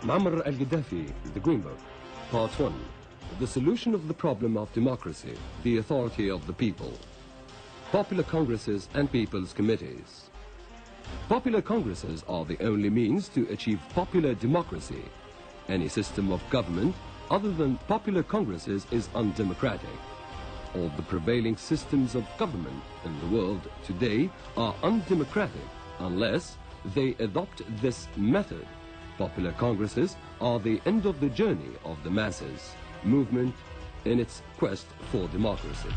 Muammar Al Gaddafi, The Green Book, Part 1. The solution of the problem of democracy, the authority of the people. Popular congresses and people's committees. Popular congresses are the only means to achieve popular democracy. Any system of government other than popular congresses is undemocratic. All the prevailing systems of government in the world today are undemocratic unless they adopt this method. Popular congresses are the end of the journey of the masses movement in its quest for democracy.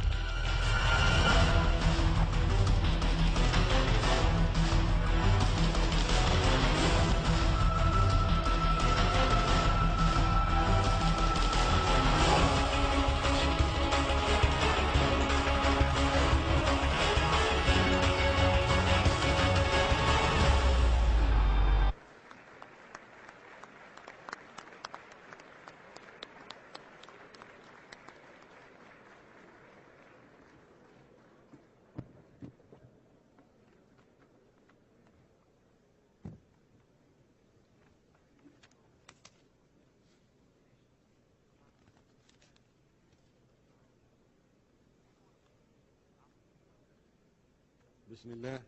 بسم الله.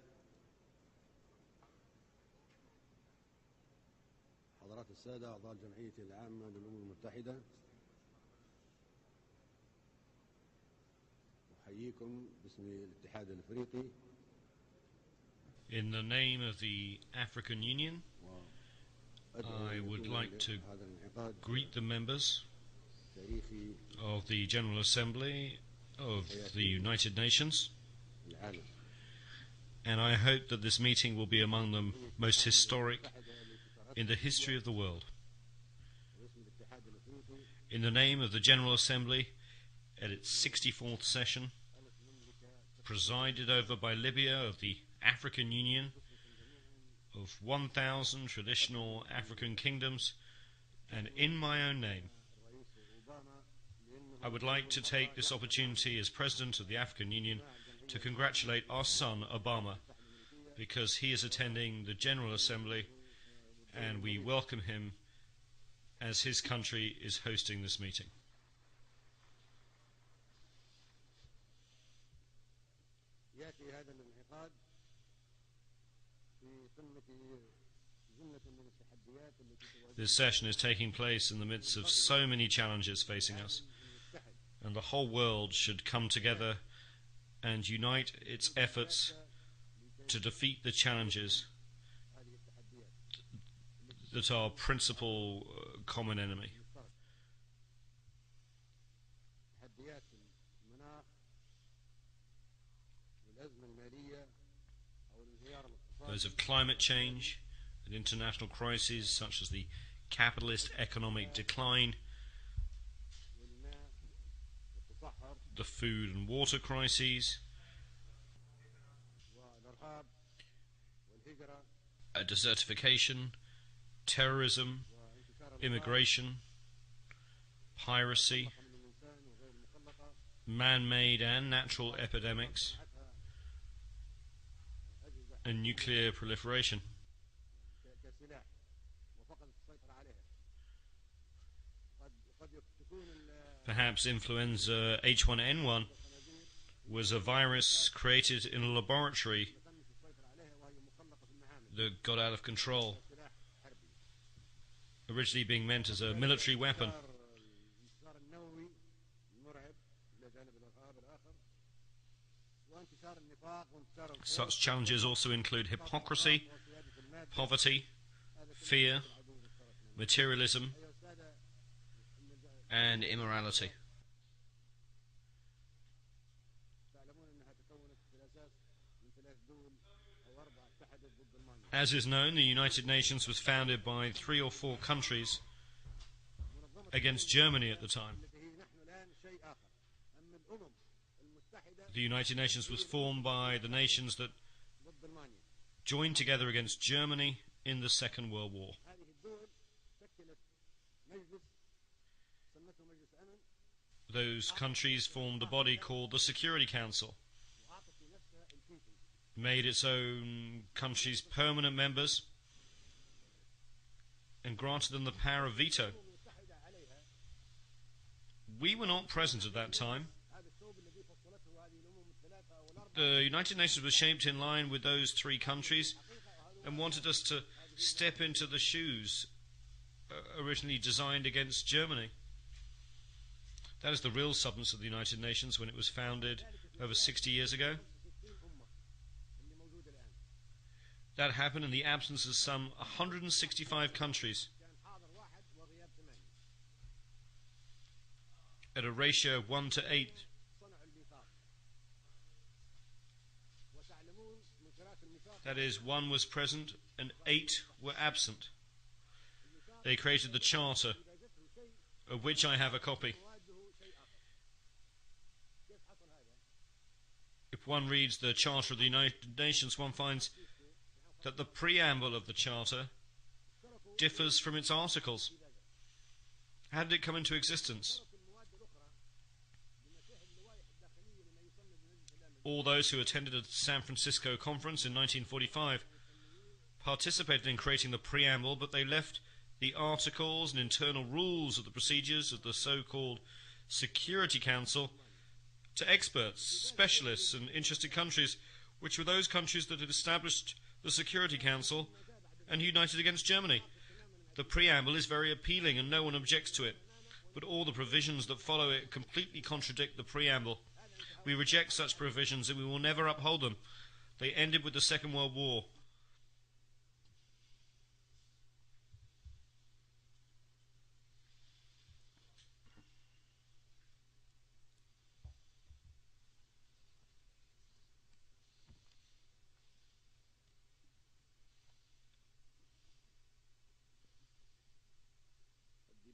حضرات السادة أعضاء الجمعية العامة للأمم المتحدة، أحييكم باسم الاتحاد الأفريقي. In the name of the African Union, I would like to greet the members of the General Assembly of the United Nations, and I hope that this meeting will be among the most historic in the history of the world. In the name of the General Assembly, at its 64th session, presided over by Libya of the African Union, of 1,000 traditional African kingdoms, and in my own name, I would like to take this opportunity as President of the African Union to congratulate our son Obama, because he is attending the General Assembly and we welcome him as his country is hosting this meeting. This session is taking place in the midst of so many challenges facing us, and the whole world should come together and unite its efforts to defeat the challenges that are our principal common enemy. Those of climate change and international crises such as the capitalist economic decline, the food and water crises, desertification, terrorism, immigration, piracy, man-made and natural epidemics, and nuclear proliferation. Perhaps influenza H1N1 was a virus created in a laboratory that got out of control, originally being meant as a military weapon. Such challenges also include hypocrisy, poverty, fear, materialism, and immorality. As is known, the United Nations was founded by 3 or 4 countries against Germany at the time. The United Nations was formed by the nations that joined together against Germany in the Second World War. Those countries formed a body called the Security Council, made its own countries permanent members, and granted them the power of veto. We were not present at that time. The United Nations was shaped in line with those three countries and wanted us to step into the shoes originally designed against Germany. That is the real substance of the United Nations when it was founded over 60 years ago. That happened in the absence of some 165 countries, at a ratio of 1 to 8. That is, 1 was present and 8 were absent. They created the Charter, of which I have a copy. If one reads the Charter of the United Nations, one finds that the preamble of the Charter differs from its articles. How did it come into existence? All those who attended the San Francisco conference in 1945 participated in creating the preamble, but they left the articles and internal rules of the procedures of the so-called Security Council to experts, specialists and interested countries, which were those countries that had established the Security Council and united against Germany. The preamble is very appealing and no one objects to it, but all the provisions that follow it completely contradict the preamble. We reject such provisions and we will never uphold them. They ended with the Second World War.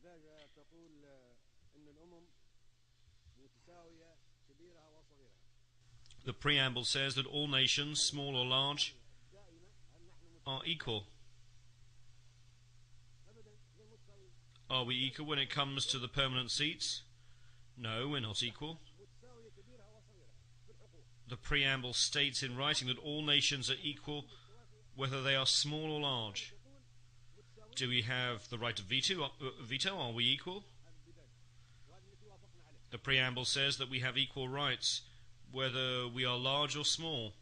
الديباجة تقول إن الأمم متساوية كبيرها وصغيرها. The preamble says that all nations, small or large, are equal. Are we equal when it comes to the permanent seats? No, we're not equal. The preamble states in writing that all nations are equal whether they are small or large. Do we have the right to veto? Are we equal? The preamble says that we have equal rights whether we are large or small.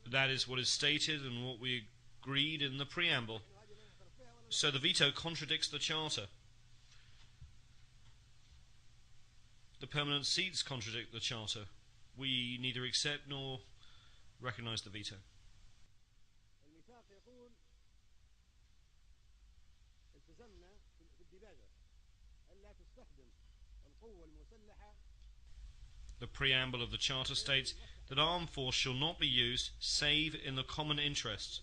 That is what is stated and what we agreed in the preamble. So the veto contradicts the Charter. The permanent seats contradict the Charter. We neither accept nor recognize the veto. الميثاق يقول التزمنا في الديباجة ألا تستخدم القوة المسلحة. The preamble of the Charter states that armed force shall not be used save in the common interest.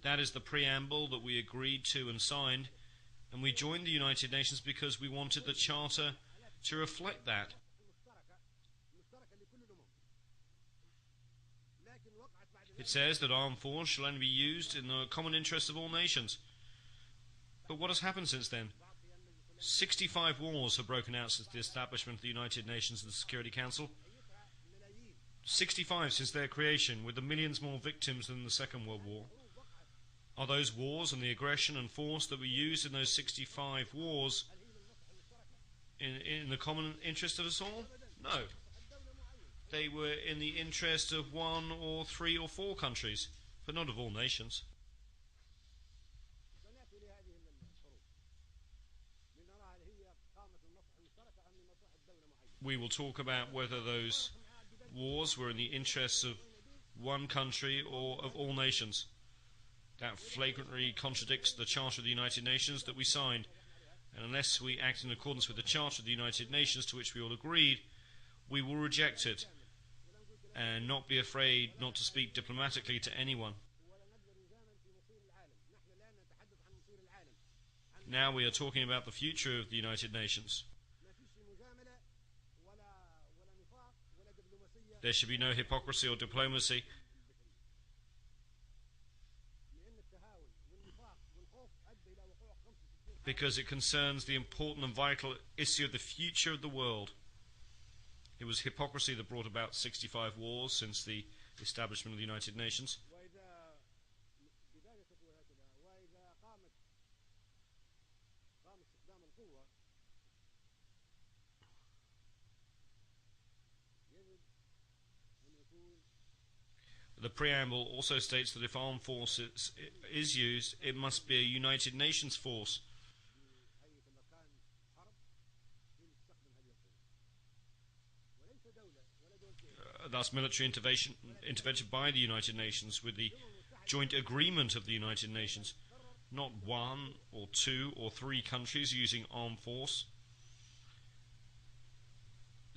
That is the preamble that we agreed to and signed, and we joined the United Nations because we wanted the Charter to reflect that. It says that armed force shall only be used in the common interest of all nations. But what has happened since then? 65 wars have broken out since the establishment of the United Nations and the Security Council. 65 since their creation, with the millions more victims than the Second World War. Are those wars and the aggression and force that were used in those 65 wars in the common interest of us all? No. They were in the interest of 1 or 3 or 4 countries, but not of all nations. We will talk about whether those wars were in the interests of one country or of all nations. That flagrantly contradicts the Charter of the United Nations that we signed, and unless we act in accordance with the Charter of the United Nations to which we all agreed, we will reject it and not be afraid not to speak diplomatically to anyone. Now we are talking about the future of the United Nations. There should be no hypocrisy or diplomacy. Because it concerns the important and vital issue of the future of the world. It was hypocrisy that brought about 65 wars since the establishment of the United Nations. The preamble also states that if armed forces is used, it must be a United Nations force. Thus military intervention by the United Nations with the joint agreement of the United Nations, not one or two or three countries using armed force.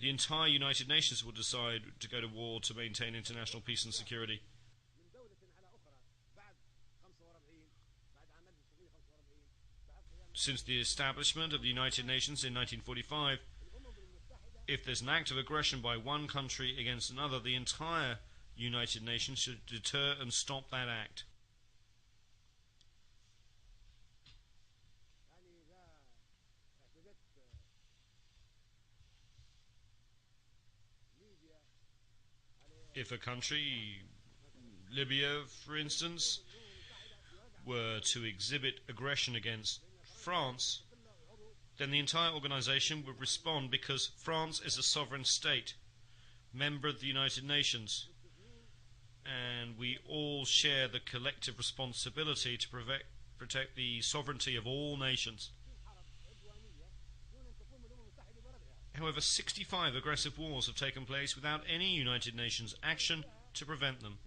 The entire United Nations will decide to go to war to maintain international peace and security. Since the establishment of the United Nations in 1945, if there's an act of aggression by one country against another, the entire United Nations should deter and stop that act. If a country, Libya for instance, were to exhibit aggression against France, then the entire organization would respond because France is a sovereign state, member of the United Nations, and we all share the collective responsibility to protect the sovereignty of all nations. However, 65 aggressive wars have taken place without any United Nations action to prevent them.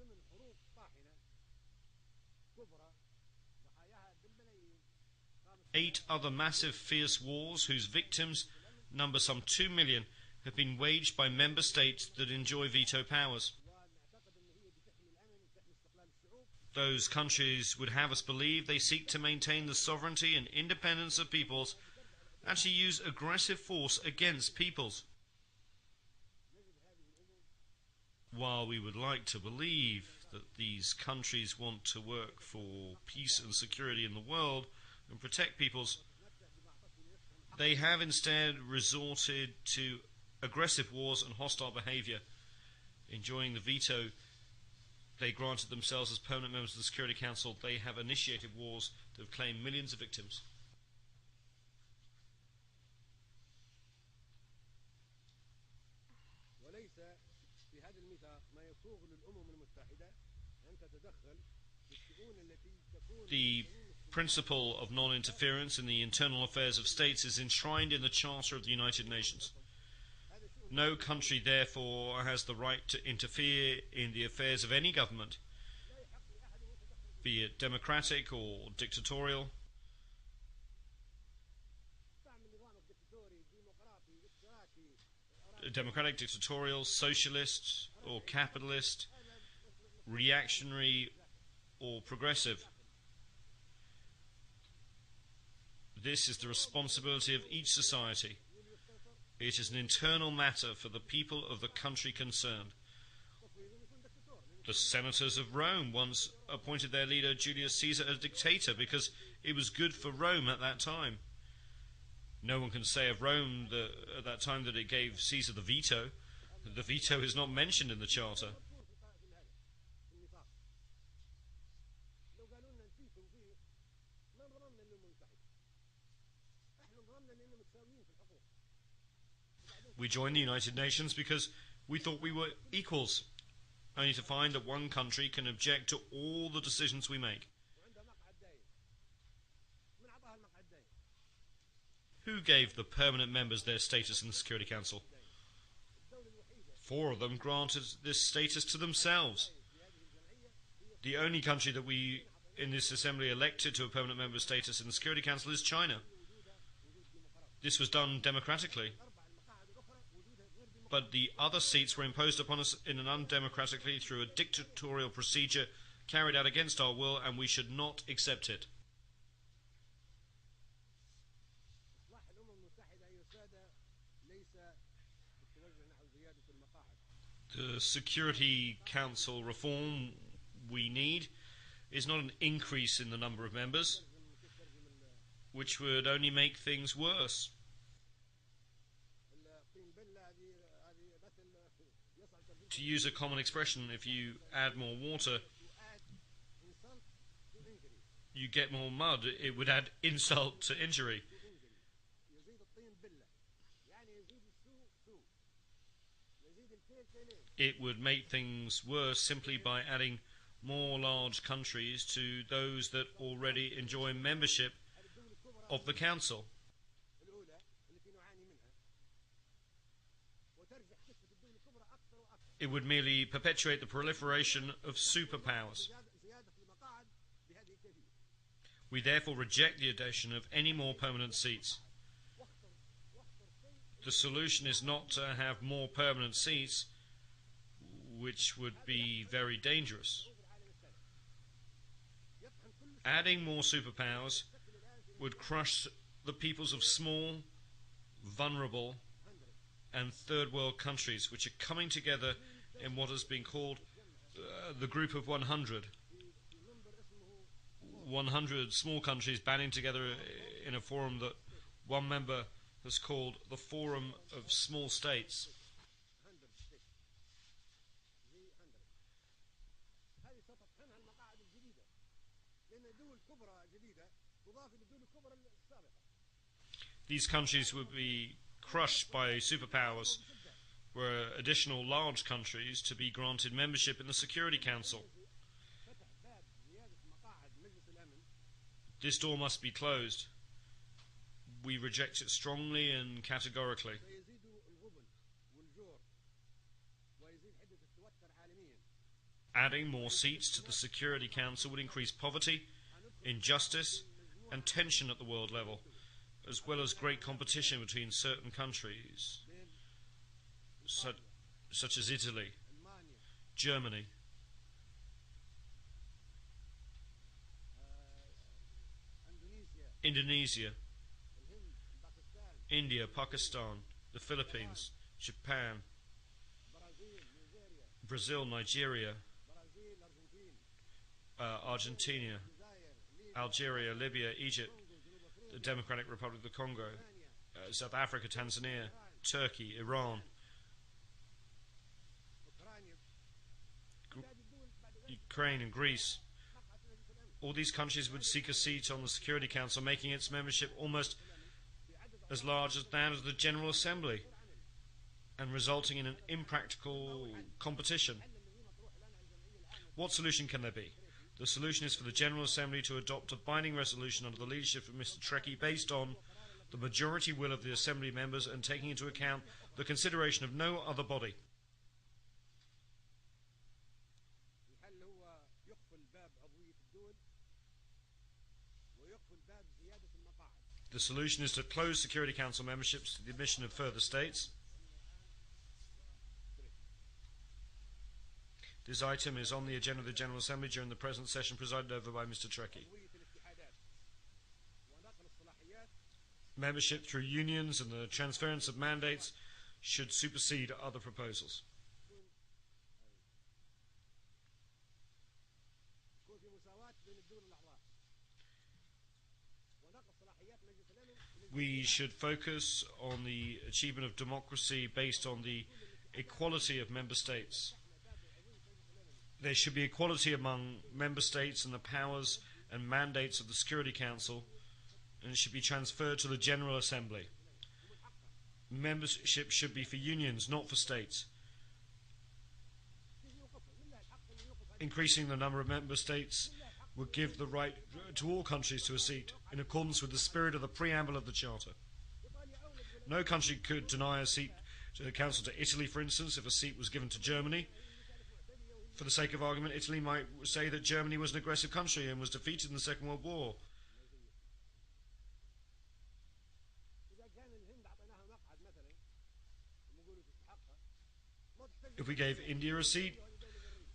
Eight other massive fierce wars whose victims number some 2 million have been waged by member states that enjoy veto powers. Those countries would have us believe they seek to maintain the sovereignty and independence of peoples and to use aggressive force against peoples. While we would like to believe that these countries want to work for peace and security in the world and protect peoples, they have instead resorted to aggressive wars and hostile behavior. Enjoying the veto they granted themselves as permanent members of the Security Council, they have initiated wars that have claimed millions of victims. The principle of non-interference in the internal affairs of states is enshrined in the Charter of the United Nations. No country, therefore, has the right to interfere in the affairs of any government, be it democratic or dictatorial. Democratic, dictatorial, socialist or capitalist, reactionary or progressive. This is the responsibility of each society. It is an internal matter for the people of the country concerned. The senators of Rome once appointed their leader Julius Caesar a dictator because it was good for Rome at that time. No one can say of Rome at that time that it gave Caesar the veto. The veto is not mentioned in the Charter. We joined the United Nations because we thought we were equals, only to find that one country can object to all the decisions we make. Who gave the permanent members their status in the Security Council? 4 of them granted this status to themselves. The only country that we in this assembly elected to a permanent member status in the Security Council is China. This was done democratically. But the other seats were imposed upon us in an undemocratically through a dictatorial procedure carried out against our will, and we should not accept it. The Security Council reform we need is not an increase in the number of members, which would only make things worse. To use a common expression, if you add more water, you get more mud. It would add insult to injury. It would make things worse simply by adding more large countries to those that already enjoy membership of the Council. It would merely perpetuate the proliferation of superpowers. We therefore reject the addition of any more permanent seats. The solution is not to have more permanent seats, which would be very dangerous. Adding more superpowers would crush the peoples of small, vulnerable, and third world countries, which are coming together in what has been called the Group of 100. 100 small countries banding together in a forum that one member has called the Forum of Small States. These countries would be crushed by superpowers, were additional large countries to be granted membership in the Security Council. This door must be closed. We reject it strongly and categorically. Adding more seats to the Security Council would increase poverty, injustice, and tension at the world level, as well as great competition between certain countries, such as Italy, Germany, Indonesia, India, Pakistan, the Philippines, Japan, Brazil, Nigeria, Argentina, Algeria, Libya, Egypt, the Democratic Republic of the Congo, South Africa, Tanzania, Turkey, Iran, Ukraine and Greece. All these countries would seek a seat on the Security Council, making its membership almost as large as that of the General Assembly, and resulting in an impractical competition. What solution can there be? The solution is for the General Assembly to adopt a binding resolution under the leadership of Mr. Trekkie based on the majority will of the Assembly members and taking into account the consideration of no other body. The solution is to close Security Council memberships to the admission of further states. This item is on the agenda of the General Assembly during the present session presided over by Mr. Trekkie. Membership through unions and the transference of mandates should supersede other proposals. We should focus on the achievement of democracy based on the equality of member states. There should be equality among member states and the powers and mandates of the Security Council, and it should be transferred to the General Assembly. Membership should be for unions, not for states. Increasing the number of member states would give the right to all countries to a seat, in accordance with the spirit of the preamble of the Charter. No country could deny a seat to the Council to Italy, for instance, if a seat was given to Germany. For the sake of argument, Italy might say that Germany was an aggressive country and was defeated in the Second World War. If we gave India a seat,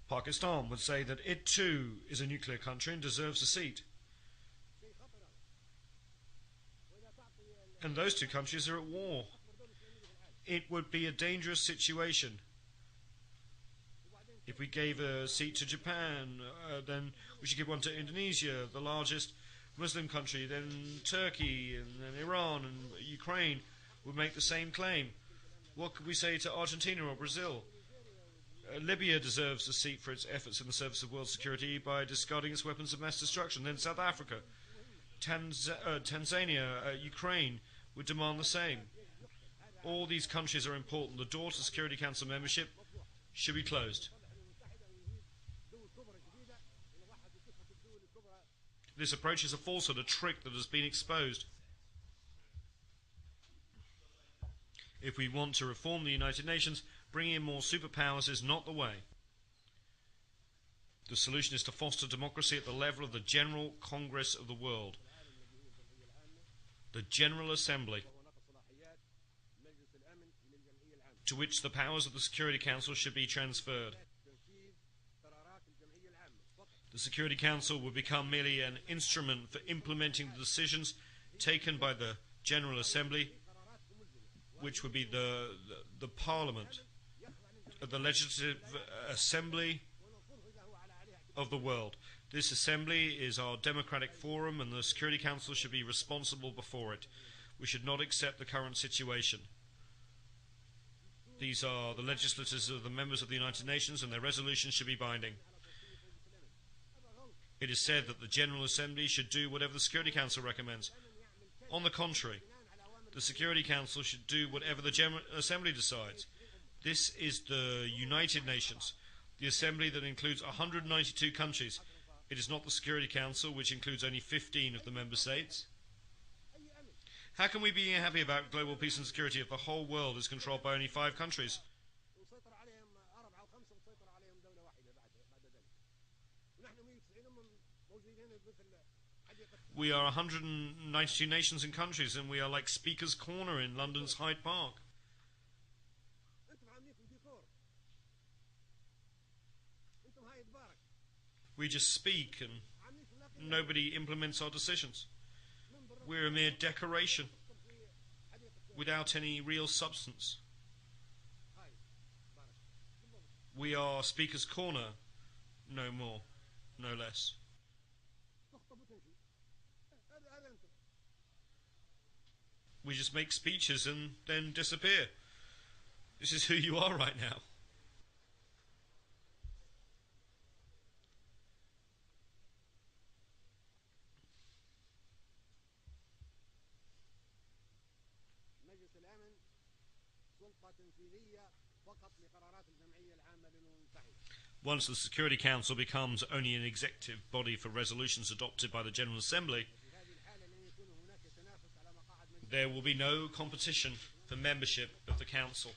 Pakistan would say that it too is a nuclear country and deserves a seat. And those two countries are at war. It would be a dangerous situation. If we gave a seat to Japan, then we should give one to Indonesia, the largest Muslim country, then Turkey, and then Iran and Ukraine would make the same claim. What could we say to Argentina or Brazil? Libya deserves a seat for its efforts in the service of world security by discarding its weapons of mass destruction. Then South Africa, Tanzania, Ukraine would demand the same. All these countries are important. The door to Security Council membership should be closed. This approach is a falsehood, a trick that has been exposed. If we want to reform the United Nations, bringing in more superpowers is not the way. The solution is to foster democracy at the level of the General Congress of the world, the General Assembly, to which the powers of the Security Council should be transferred. The Security Council will become merely an instrument for implementing the decisions taken by the General Assembly, which would be the Parliament, the Legislative Assembly of the world. This assembly is our democratic forum, and the Security Council should be responsible before it. We should not accept the current situation. These are the legislators of the members of the United Nations, and their resolutions should be binding. It is said that the General Assembly should do whatever the Security Council recommends. On the contrary, the Security Council should do whatever the General Assembly decides. This is the United Nations, the assembly that includes 192 countries. It is not the Security Council, which includes only 15 of the member states. How can we be happy about global peace and security if the whole world is controlled by only 5 countries? We are 192 nations and countries, and we are like Speaker's Corner in London's Hyde Park. We just speak and nobody implements our decisions. We're a mere decoration without any real substance. We are Speaker's Corner, no more, no less. We just make speeches and then disappear. This is who you are right now. Once the Security Council becomes only an executive body for resolutions adopted by the General Assembly, there will be no competition for membership of the Council.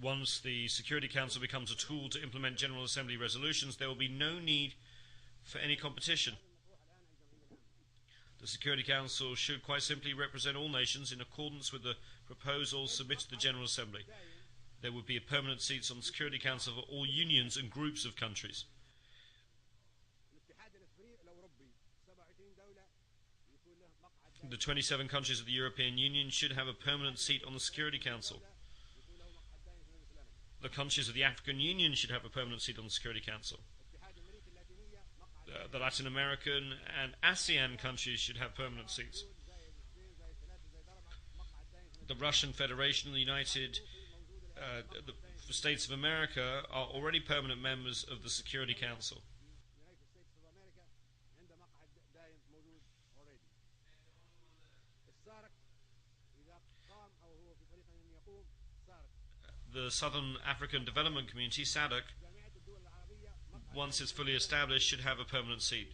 Once the Security Council becomes a tool to implement General Assembly resolutions, there will be no need for any competition. The Security Council should quite simply represent all nations in accordance with the proposals submitted to the General Assembly. There would be permanent seats on the Security Council for all unions and groups of countries. The 27 countries of the European Union should have a permanent seat on the Security Council. The countries of the African Union should have a permanent seat on the Security Council. The Latin American and ASEAN countries should have permanent seats. The Russian Federation and the United States of America are already permanent members of the Security Council. The Southern African Development Community, SADC, once it's fully established, should have a permanent seat.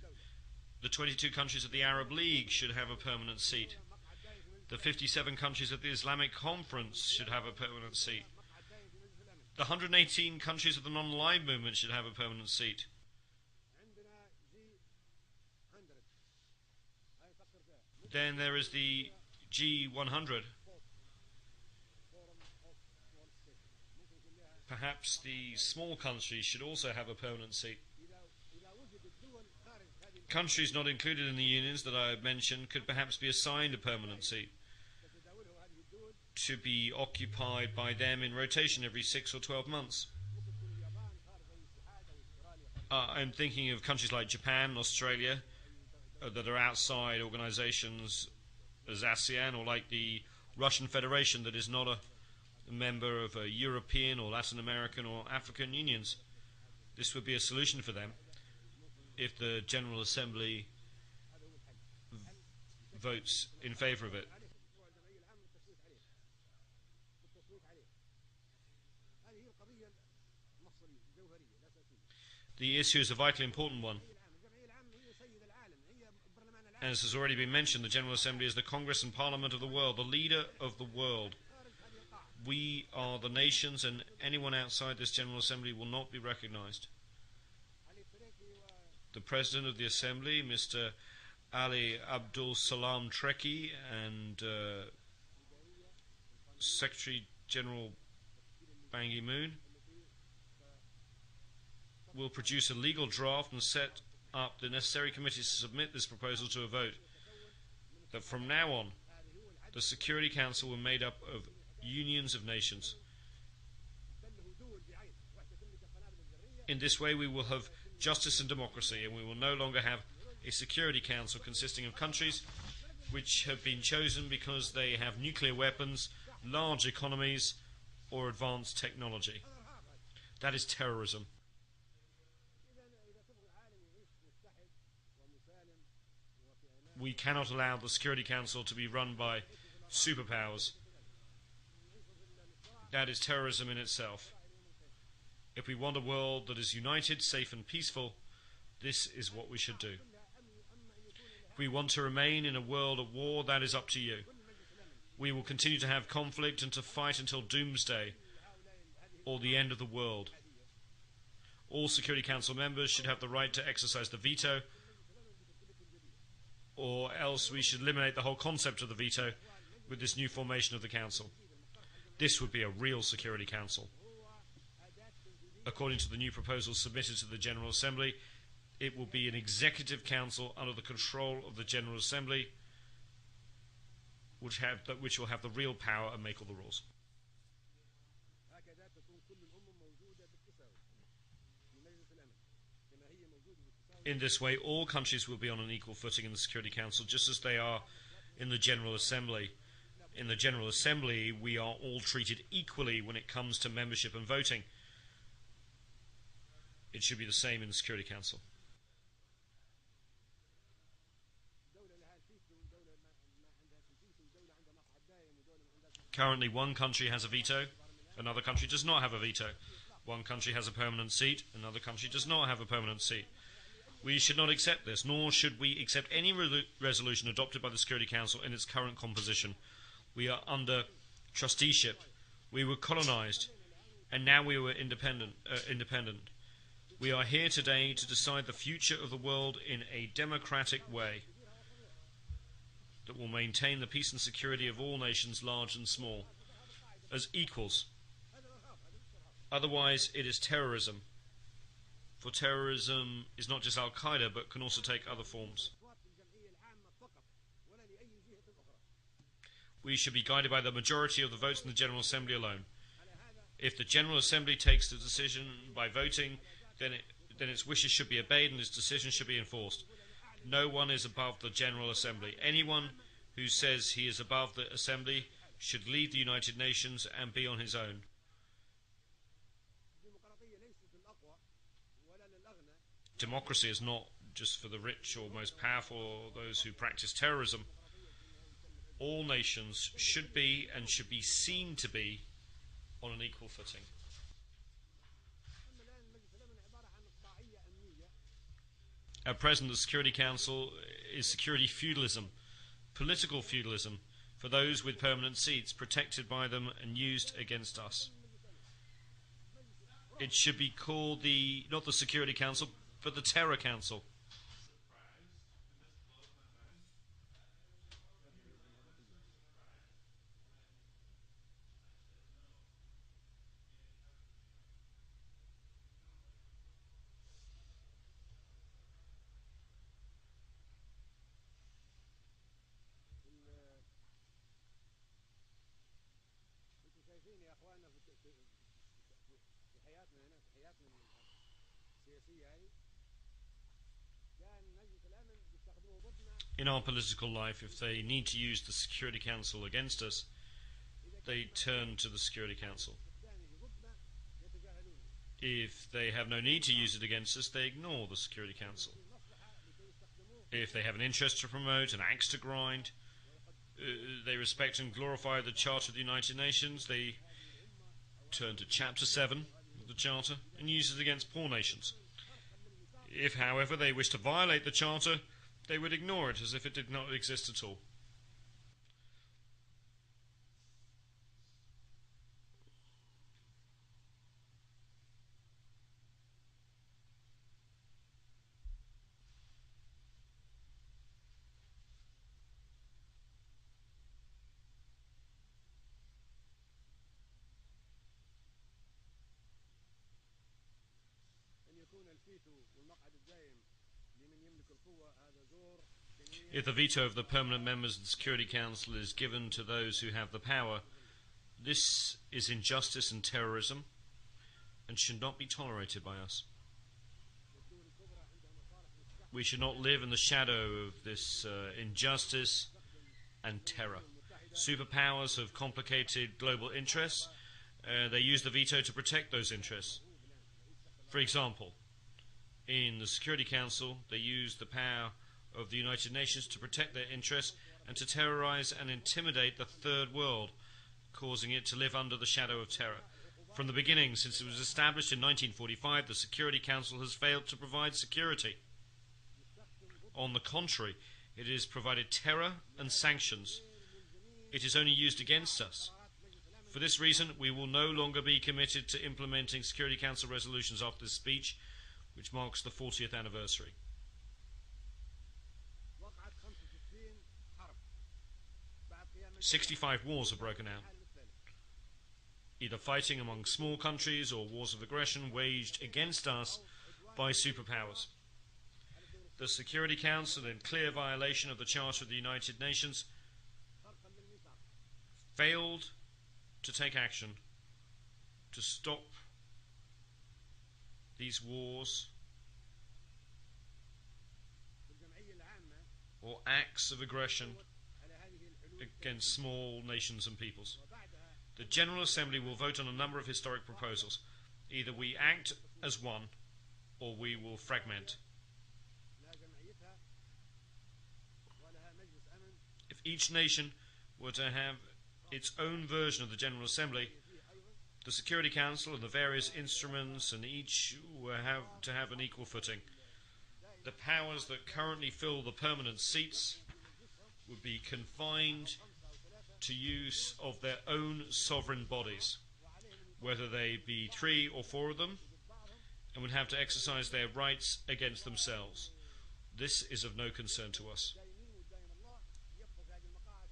The 22 countries of the Arab League should have a permanent seat. The 57 countries of the Islamic Conference should have a permanent seat. The 118 countries of the non-aligned movement should have a permanent seat. Then there is the G100. Perhaps the small countries should also have a permanent seat. Countries not included in the unions that I have mentioned could perhaps be assigned a permanent seat to be occupied by them in rotation every 6 or 12 months. I'm thinking of countries like Japan and Australia that are outside organizations as ASEAN, or like the Russian Federation that is not a member of European or Latin American or African unions. This would be a solution for them. if the General Assembly votes in favour of it. The issue is a vitally important one. As has already been mentioned, the General Assembly is the Congress and Parliament of the world, the leader of the world. We are the nations, and anyone outside this General Assembly will not be recognised. The President of the Assembly, Mr. Ali Abdul Salam Treki, and Secretary General Ban Ki-moon will produce a legal draft and set up the necessary committees to submit this proposal to a vote. That from now on, the Security Council will be made up of unions of nations. In this way, we will have justice and democracy, and we will no longer have a Security Council consisting of countries which have been chosen because they have nuclear weapons, large economies, or advanced technology. That is terrorism. We cannot allow the Security Council to be run by superpowers. That is terrorism in itself. If we want a world that is united, safe and peaceful, this is what we should do. If we want to remain in a world of war, that is up to you. We will continue to have conflict and to fight until doomsday or the end of the world. All Security Council members should have the right to exercise the veto, or else we should eliminate the whole concept of the veto with this new formation of the Council. This would be a real Security Council. According to the new proposals submitted to the General Assembly, it will be an executive council under the control of the General Assembly, which will have the real power and make all the rules. In this way, all countries will be on an equal footing in the Security Council, just as they are in the General Assembly. In the General Assembly, we are all treated equally when it comes to membership and voting. It should be the same in the Security Council. Currently, one country has a veto, another country does not have a veto. One country has a permanent seat, another country does not have a permanent seat. We should not accept this, nor should we accept any resolution adopted by the Security Council in its current composition. We are under trusteeship. We were colonized, and now we were independent. We are here today to decide the future of the world in a democratic way that will maintain the peace and security of all nations, large and small, as equals. Otherwise, it is terrorism. For terrorism is not just Al-Qaeda, but can also take other forms. We should be guided by the majority of the votes in the General Assembly alone. If the General Assembly takes the decision by voting, then its wishes should be obeyed and its decision should be enforced. No one is above the General Assembly. Anyone who says he is above the Assembly should leave the United Nations and be on his own. Democracy is not just for the rich or most powerful or those who practice terrorism. All nations should be and should be seen to be on an equal footing. At present, the Security Council is security feudalism, political feudalism, for those with permanent seats, protected by them and used against us. It should be called not the Security Council, but the Terror Council. In our political life, if they need to use the Security Council against us, they turn to the Security Council. If they have no need to use it against us, they ignore the Security Council. If they have an interest to promote, an axe to grind, they respect and glorify the Charter of the United Nations, they turn to Chapter 7 of the Charter and use it against poor nations. If, however, they wish to violate the Charter, they would ignore it as if it did not exist at all. If the veto of the permanent members of the Security Council is given to those who have the power, this is injustice and terrorism and should not be tolerated by us. We should not live in the shadow of this injustice and terror. Superpowers have complicated global interests. They use the veto to protect those interests. For example, in the Security Council, they use the power of the United Nations to protect their interests and to terrorize and intimidate the Third World, causing it to live under the shadow of terror. From the beginning, since it was established in 1945, the Security Council has failed to provide security. On the contrary, it has provided terror and sanctions. It is only used against us. For this reason, we will no longer be committed to implementing Security Council resolutions after this speech, which marks the 40th anniversary. 65 wars have broken out, either fighting among small countries or wars of aggression waged against us by superpowers. The Security Council, in clear violation of the Charter of the United Nations, failed to take action to stop these wars or acts of aggression against small nations and peoples. The General Assembly will vote on a number of historic proposals. Either we act as one or we will fragment. If each nation were to have its own version of the General Assembly, the Security Council and the various instruments and each will have to have an equal footing. The powers that currently fill the permanent seats would be confined to use of their own sovereign bodies, whether they be 3 or 4 of them, and would have to exercise their rights against themselves. This is of no concern to us.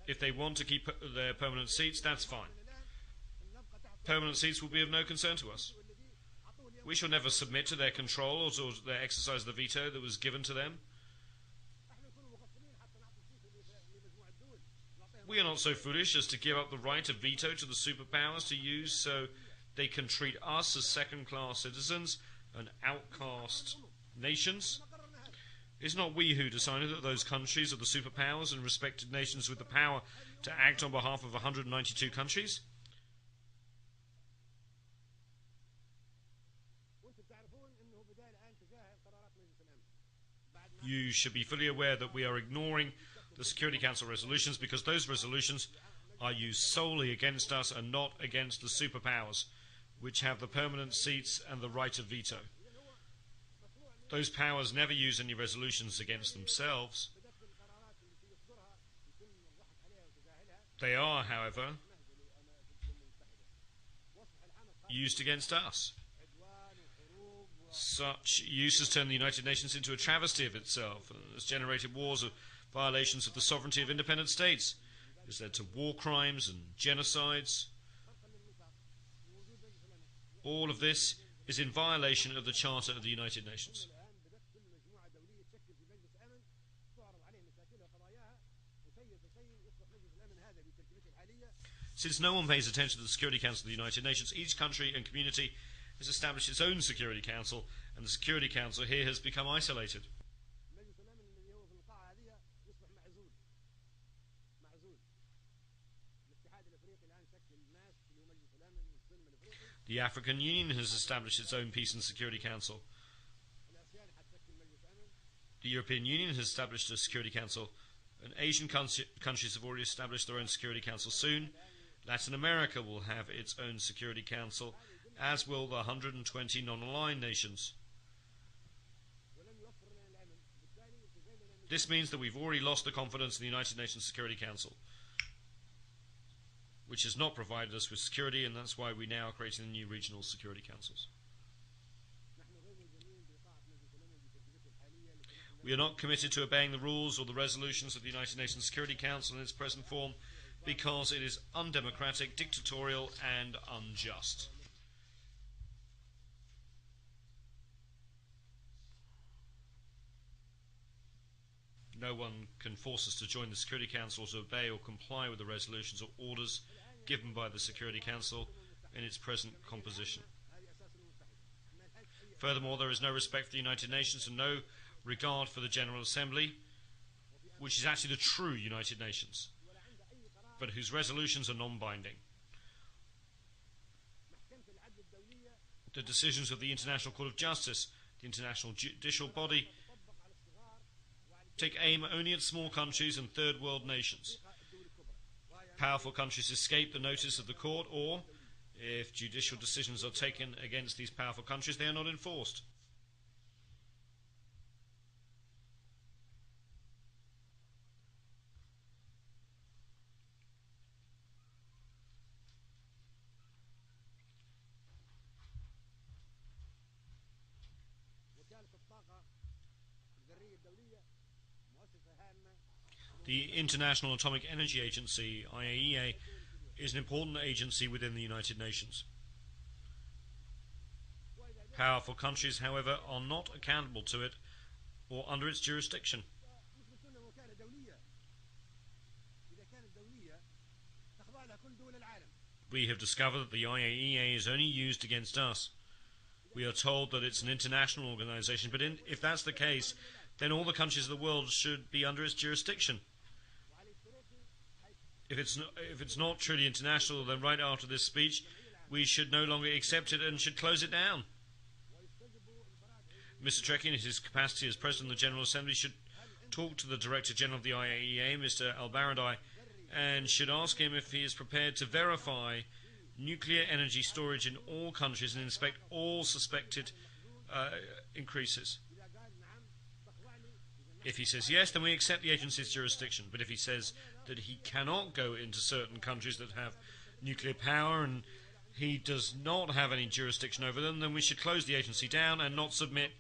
If they want to keep their permanent seats, that's fine. Permanent seats will be of no concern to us. We shall never submit to their control or to their exercise of the veto that was given to them. We are not so foolish as to give up the right of veto to the superpowers to use so they can treat us as second-class citizens and outcast nations. It's not we who decided that those countries are the superpowers and respected nations with the power to act on behalf of 192 countries. You should be fully aware that we are ignoring the Security Council resolutions because those resolutions are used solely against us and not against the superpowers, which have the permanent seats and the right of veto. Those powers never use any resolutions against themselves. They are, however, used against us. Such use has turned the United Nations into a travesty of itself and has generated wars of violations of the sovereignty of independent states. It has led to war crimes and genocides. All of this is in violation of the Charter of the United Nations. Since no one pays attention to the Security Council of the United Nations, each country and community has established its own Security Council, and the Security Council here has become isolated. The The African Union has established its own Peace and Security Council. The European Union has established a Security Council, and Asian countries have already established their own Security Council soon. Latin America will have its own Security Council, as will the 120 non-aligned nations. This means that we've already lost the confidence in the United Nations Security Council, which has not provided us with security, and that's why we now are creating the new regional security councils. We are not committed to obeying the rules or the resolutions of the United Nations Security Council in its present form because it is undemocratic, dictatorial, and unjust. No one can force us to join the Security Council or to obey or comply with the resolutions or orders given by the Security Council in its present composition. Furthermore, there is no respect for the United Nations and no regard for the General Assembly, which is actually the true United Nations, but whose resolutions are non-binding. The decisions of the International Court of Justice, the international judicial body, take aim only at small countries and third world nations. Powerful countries escape the notice of the court, or, if judicial decisions are taken against these powerful countries, they are not enforced. The International Atomic Energy Agency, IAEA, is an important agency within the United Nations. Powerful countries, however, are not accountable to it or under its jurisdiction. We have discovered that the IAEA is only used against us. We are told that it's an international organization, but if that's the case, then all the countries of the world should be under its jurisdiction. If it's not truly international, then right after this speech, we should no longer accept it and should close it down. Mr. Trekkie, in his capacity as President of the General Assembly, should talk to the Director General of the IAEA, Mr. Al Baradei, and should ask him if he is prepared to verify nuclear energy storage in all countries and inspect all suspected increases. If he says yes, then we accept the agency's jurisdiction. But if he says that he cannot go into certain countries that have nuclear power and he does not have any jurisdiction over them, then we should close the agency down and not submit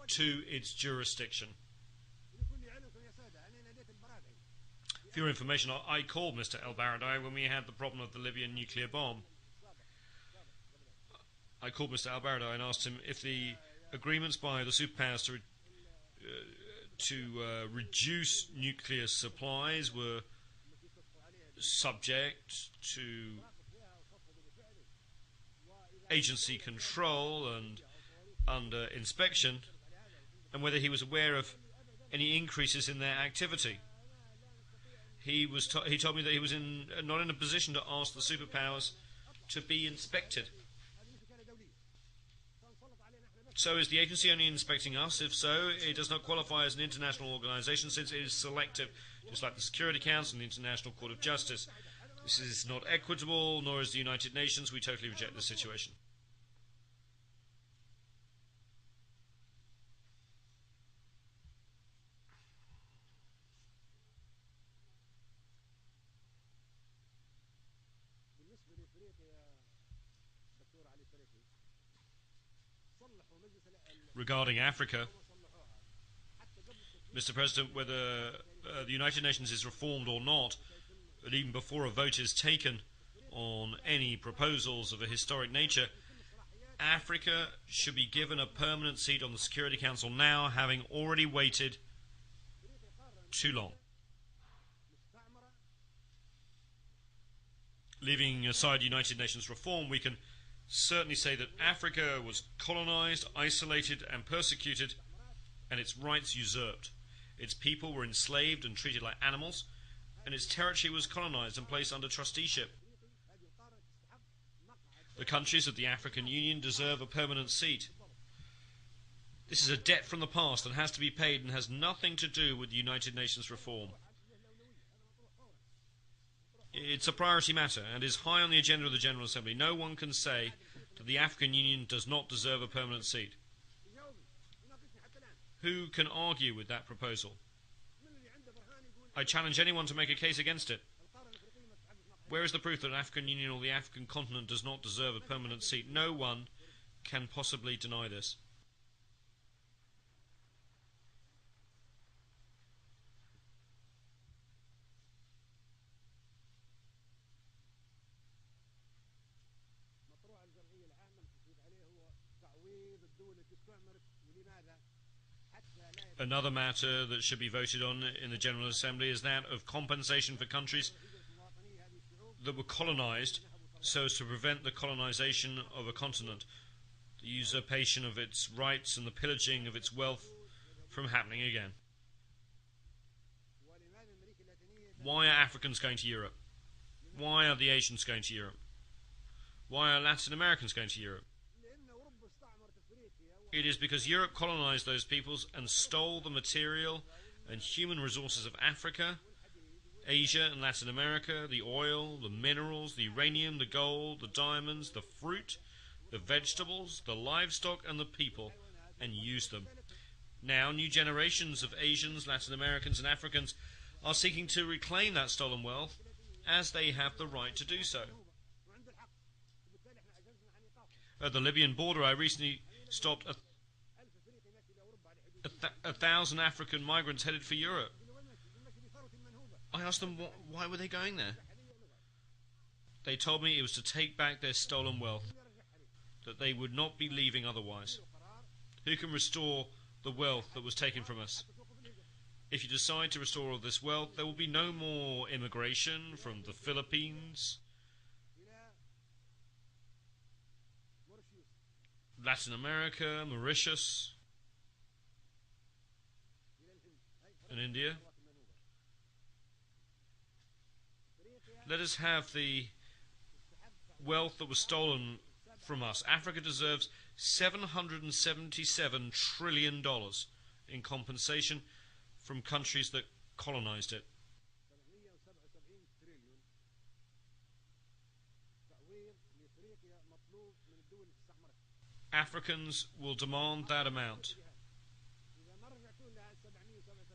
to its jurisdiction. For your information, I called Mr. El Baradei when we had the problem of the Libyan nuclear bomb. I called Mr. El Baradei and asked him if the agreements by the superpowers to reduce nuclear supplies were subject to agency control and under inspection, and whether he was aware of any increases in their activity. He told me that he was not in a position to ask the superpowers to be inspected. So is the agency only inspecting us? If so, it does not qualify as an international organization since it is selective, just like the Security Council and the International Court of Justice. This is not equitable, nor is the United Nations. We totally reject this situation. Regarding Africa, Mr. President, whether the United Nations is reformed or not, but even before a vote is taken on any proposals of a historic nature, Africa should be given a permanent seat on the Security Council now, having already waited too long. Leaving aside United Nations reform, we can certainly say that Africa was colonized, isolated, and persecuted, and its rights usurped. Its people were enslaved and treated like animals, and its territory was colonized and placed under trusteeship. The countries of the African Union deserve a permanent seat. This is a debt from the past and has to be paid and has nothing to do with the United Nations reform. It's a priority matter and is high on the agenda of the General Assembly. No one can say that the African Union does not deserve a permanent seat. Who can argue with that proposal? I challenge anyone to make a case against it. Where is the proof that an African Union or the African continent does not deserve a permanent seat? No one can possibly deny this. Another matter that should be voted on in the General Assembly is that of compensation for countries that were colonised so as to prevent the colonisation of a continent, the usurpation of its rights and the pillaging of its wealth from happening again. Why are Africans going to Europe? Why are the Asians going to Europe? Why are Latin Americans going to Europe? It is because Europe colonized those peoples and stole the material and human resources of Africa, Asia and Latin America, the oil, the minerals, the uranium, the gold, the diamonds, the fruit, the vegetables, the livestock and the people, and used them. Now new generations of Asians, Latin Americans and Africans are seeking to reclaim that stolen wealth as they have the right to do so. At the Libyan border, I recently stopped 1,000 African migrants headed for Europe. I asked them why were they going there. They told me it was to take back their stolen wealth, that they would not be leaving otherwise. Who can restore the wealth that was taken from us? If you decide to restore all this wealth, there will be no more immigration from the Philippines, Latin America, Mauritius, and India. Let us have the wealth that was stolen from us. Africa deserves $777 trillion in compensation from countries that colonized it. Africans will demand that amount.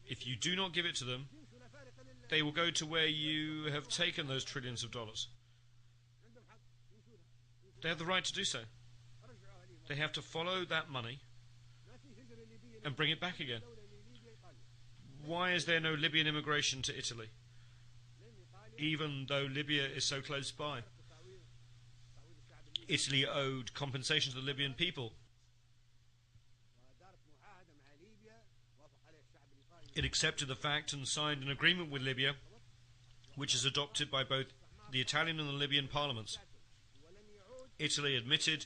If you do not give it to them, they will go to where you have taken those trillions of dollars. They have the right to do so. They have to follow that money and bring it back again. Why is there no Libyan immigration to Italy, even though Libya is so close by? Italy owed compensation to the Libyan people. It accepted the fact and signed an agreement with Libya, which is adopted by both the Italian and the Libyan parliaments. Italy admitted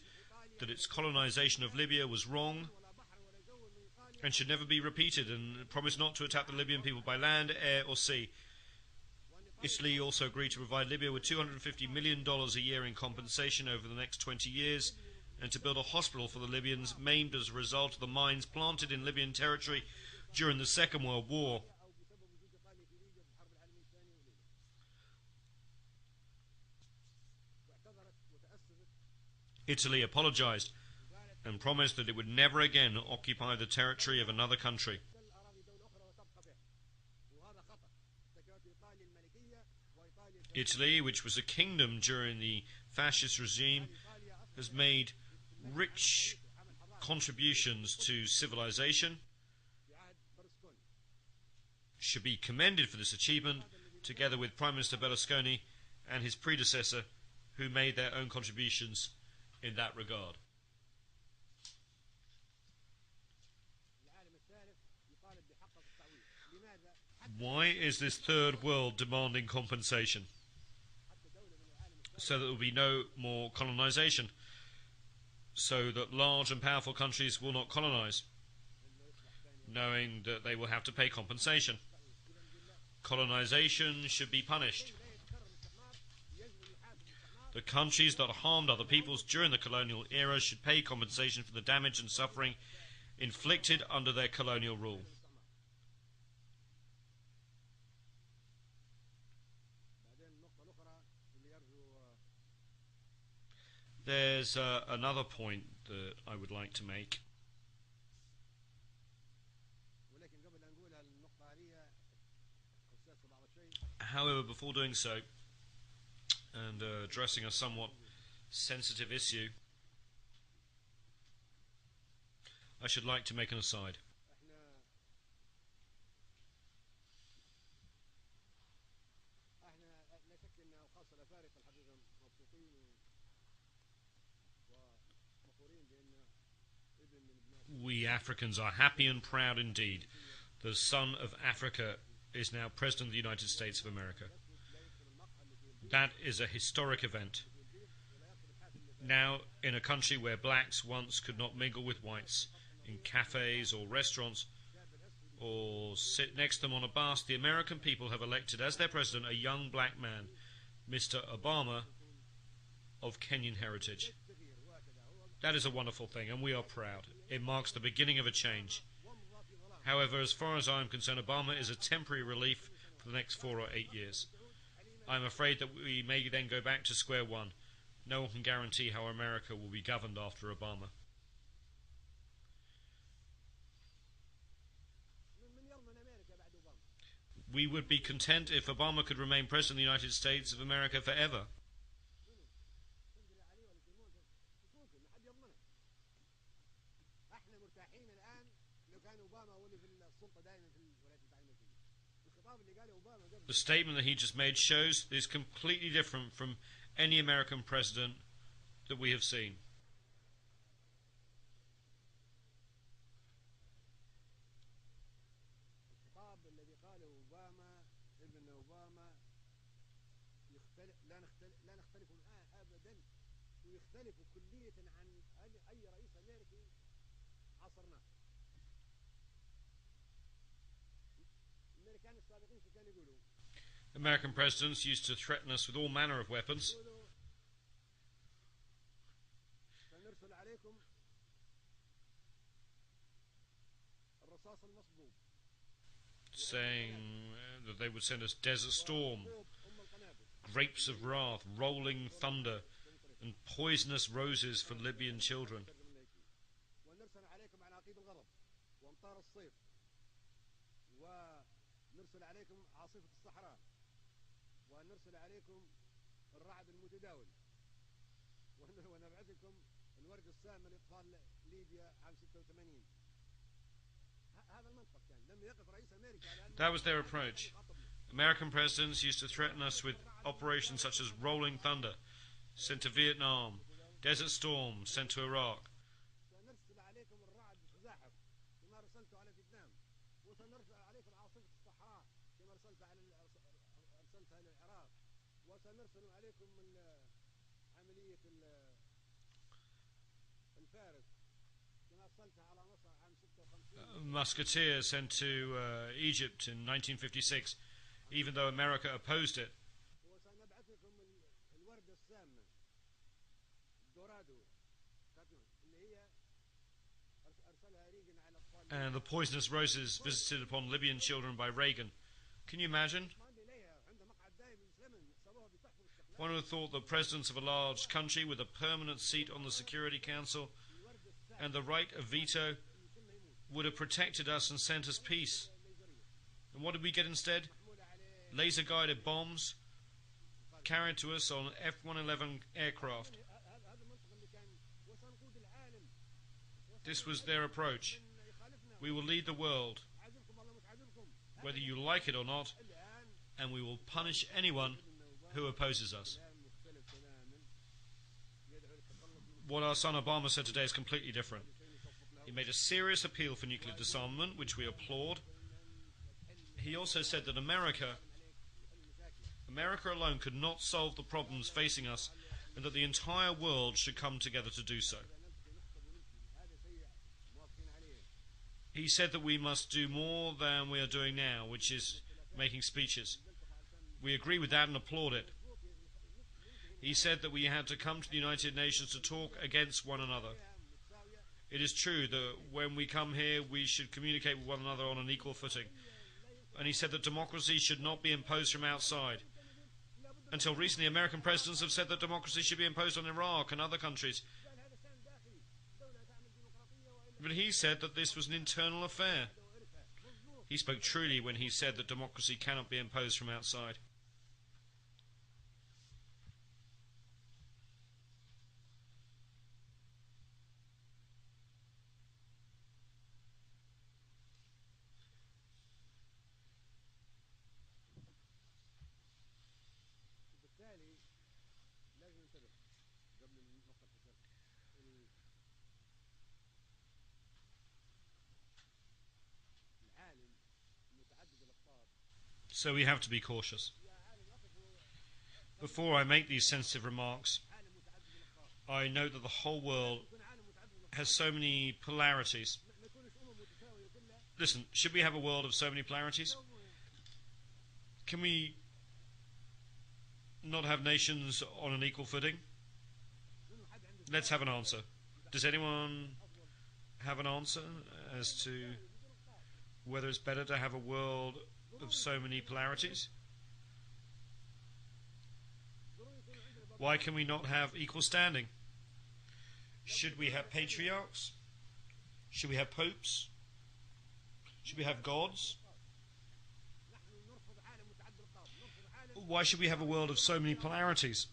that its colonization of Libya was wrong and should never be repeated, and promised not to attack the Libyan people by land, air or sea. Italy also agreed to provide Libya with $250 million a year in compensation over the next 20 years and to build a hospital for the Libyans maimed as a result of the mines planted in Libyan territory during the Second World War. Italy apologized and promised that it would never again occupy the territory of another country. Italy, which was a kingdom during the fascist regime, has made rich contributions to civilization, should be commended for this achievement, together with Prime Minister Berlusconi and his predecessor, who made their own contributions in that regard. Why is this third world demanding compensation? So that there will be no more colonization, so that large and powerful countries will not colonize, knowing that they will have to pay compensation. Colonization should be punished. The countries that harmed other peoples during the colonial era should pay compensation for the damage and suffering inflicted under their colonial rule. There's another point that I would like to make. However, before doing so, and addressing a somewhat sensitive issue, I should like to make an aside. We Africans are happy and proud indeed. The son of Africa is now President of the United States of America. That is a historic event. Now, in a country where blacks once could not mingle with whites in cafes or restaurants or sit next to them on a bus, the American people have elected as their president a young black man, Mr. Obama, of Kenyan heritage. That is a wonderful thing, and we are proud. It marks the beginning of a change. However, as far as I am concerned, Obama is a temporary relief for the next 4 or 8 years. I am afraid that we may then go back to square one. No one can guarantee how America will be governed after Obama. We would be content if Obama could remain President of the United States of America forever. The statement that he just made shows is completely different from any American president that we have seen. American presidents used to threaten us with all manner of weapons, saying that they would send us Desert Storm, grapes of wrath, rolling thunder, and poisonous roses for Libyan children. ونرسل عليكم الرعد المتداول ونبعثكم الورد السام لإطفال ليبيا عام 86. هذا المنطق كان لم يقف رئيس أمريكا. That was their approach. American presidents used to threaten us with operations such as Rolling Thunder, sent to Vietnam, Desert Storm, sent to Iraq. سنرسل عليكم الرعد زاحف كما رسلت على فيتنام وسنرسل عليكم عاصفة الصحراء كما أرسلتها للعراق وسنرسل عليكم عملية الفارس كما أرسلتها على مصر عام 56. Musketeer sent to Egypt in 1956, even though America opposed it. وسنبعثكم الوردة السامة دورادو اللي هي أرسلها ريغن على أطفال. And the poisonous roses visited upon Libyan children by Reagan. Can you imagine? One would have thought that presidents of a large country with a permanent seat on the Security Council and the right of veto would have protected us and sent us peace. And what did we get instead? Laser-guided bombs carried to us on F-111 aircraft. This was their approach. We will lead the world, whether you like it or not, and we will punish anyone who opposes us. What our son Obama said today is completely different. He made a serious appeal for nuclear disarmament, which we applaud. He also said that America alone could not solve the problems facing us, and that the entire world should come together to do so. He said that we must do more than we are doing now, which is making speeches. We agree with that and applaud it. He said that we had to come to the United Nations to talk against one another. It is true that when we come here, we should communicate with one another on an equal footing. And he said that democracy should not be imposed from outside. Until recently, American presidents have said that democracy should be imposed on Iraq and other countries. But he said that this was an internal affair. He spoke truly when he said that democracy cannot be imposed from outside. بالتالي لازم ننتبه قبل نفكر في شرط العالم متعدد الأقطاب. So we have to be cautious. Before I make these sensitive remarks, I note that the whole world has so many polarities. Listen, should we have a world of so many polarities? Can we not have nations on an equal footing? Let's have an answer. Does anyone have an answer as to whether it's better to have a world of so many polarities? Why can we not have equal standing? Should we have patriarchs? Should we have popes? Should we have gods? Why should we have a world of so many polarities?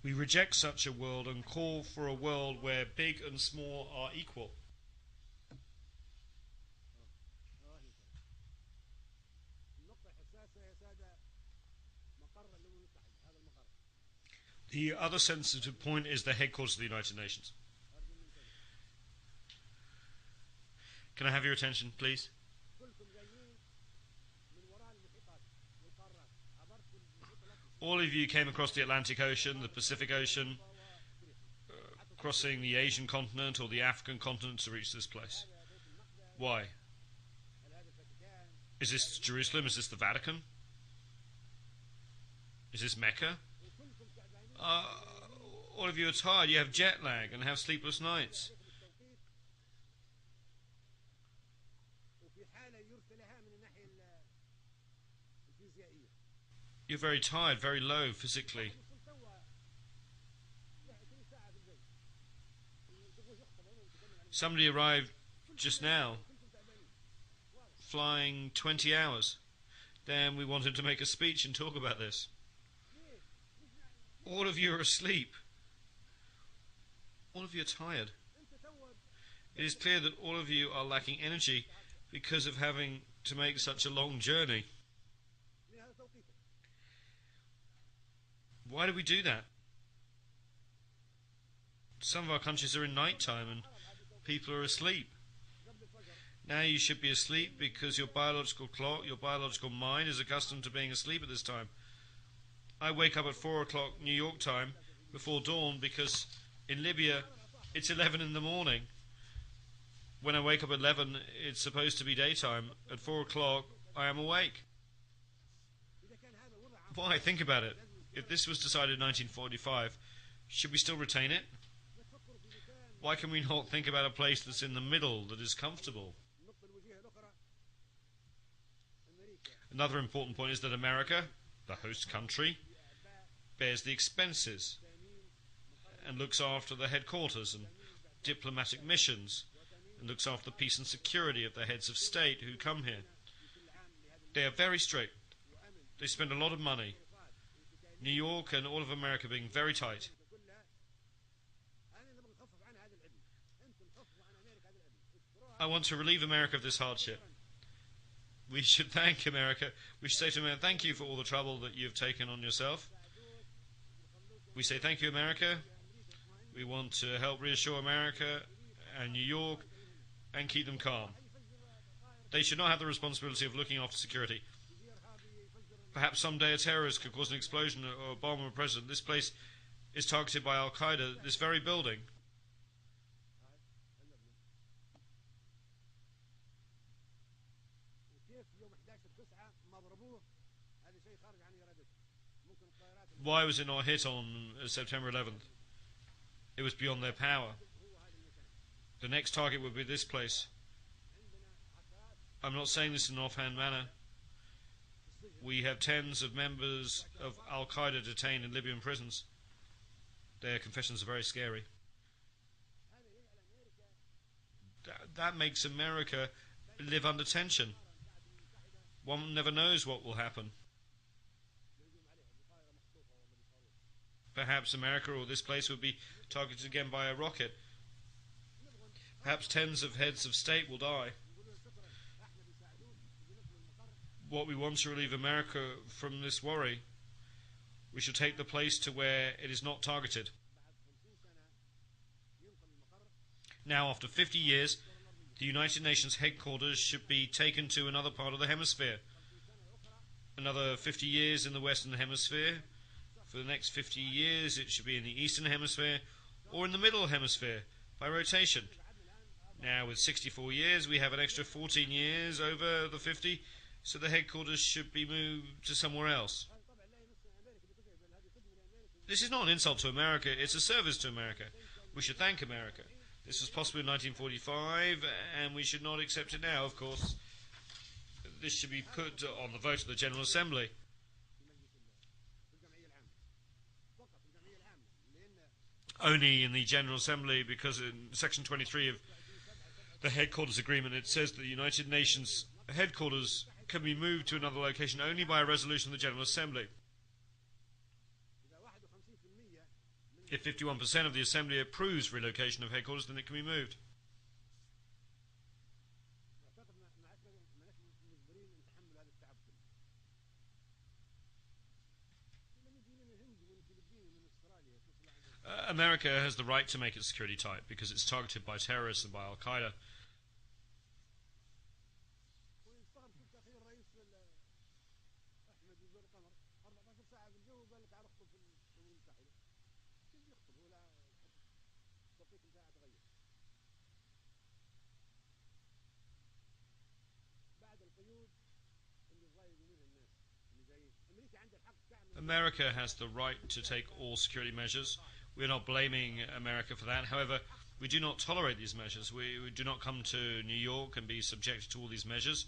We reject such a world and call for a world where big and small are equal. The other sensitive point is the headquarters of the United Nations. Can I have your attention, please? All of you came across the Atlantic Ocean, the Pacific Ocean, crossing the Asian continent or the African continent to reach this place. Why? Is this Jerusalem? Is this the Vatican? Is this Mecca? All of you are tired, you have jet lag and have sleepless nights. You're very tired, very low physically. Somebody arrived just now, flying 20 hours. Then we wanted to make a speech and talk about this. All of you are asleep. All of you are tired. It is clear that all of you are lacking energy because of having to make such a long journey. Why do we do that? Some of our countries are in night time and people are asleep. Now you should be asleep because your biological clock, your biological mind is accustomed to being asleep at this time. I wake up at 4 o'clock New York time before dawn because in Libya it's 11 in the morning. When I wake up at 11 it's supposed to be daytime. At 4 o'clock I am awake. Why? Think about it. If this was decided in 1945, should we still retain it? Why can we not think about a place that's in the middle, that is comfortable? Another important point is that America, the host country, bears the expenses and looks after the headquarters and diplomatic missions and looks after the peace and security of the heads of state who come here. They are very strict. They spend a lot of money. New York and all of America being very tight. I want to relieve America of this hardship. We should thank America. We should say to America, thank you for all the trouble that you've taken on yourself. We say thank you, America. We want to help reassure America and New York and keep them calm. They should not have the responsibility of looking after security. Perhaps someday a terrorist could cause an explosion or a bomb on a president. This place is targeted by Al Qaeda, this very building. Why was it not hit on September 11th? It was beyond their power. The next target would be this place. I'm not saying this in an offhand manner. We have tens of members of Al Qaeda detained in Libyan prisons. Their confessions are very scary. That makes America live under tension. One never knows what will happen. Perhaps America or this place would be targeted again by a rocket. Perhaps tens of heads of state will die. What we want to relieve America from this worry, we should take the place to where it is not targeted. Now, after 50 years, the United Nations headquarters should be taken to another part of the hemisphere. Another 50 years in the Western Hemisphere. For the next 50 years, it should be in the Eastern Hemisphere or in the Middle Hemisphere by rotation. Now, with 64 years, we have an extra 14 years over the 50, so the headquarters should be moved to somewhere else. This is not an insult to America, it's a service to America. We should thank America. This was possible in 1945, and we should not accept it now, of course. This should be put on the vote of the General Assembly. Only in the General Assembly, because in Section 23 of the Headquarters Agreement it says that the United Nations headquarters can be moved to another location only by a resolution of the General Assembly. If 51% of the Assembly approves relocation of headquarters, then it can be moved. America has the right to make its security tight because it's targeted by terrorists and by Al Qaeda. America has the right to take all security measures. We are not blaming America for that. However, we do not tolerate these measures. We do not come to New York and be subjected to all these measures.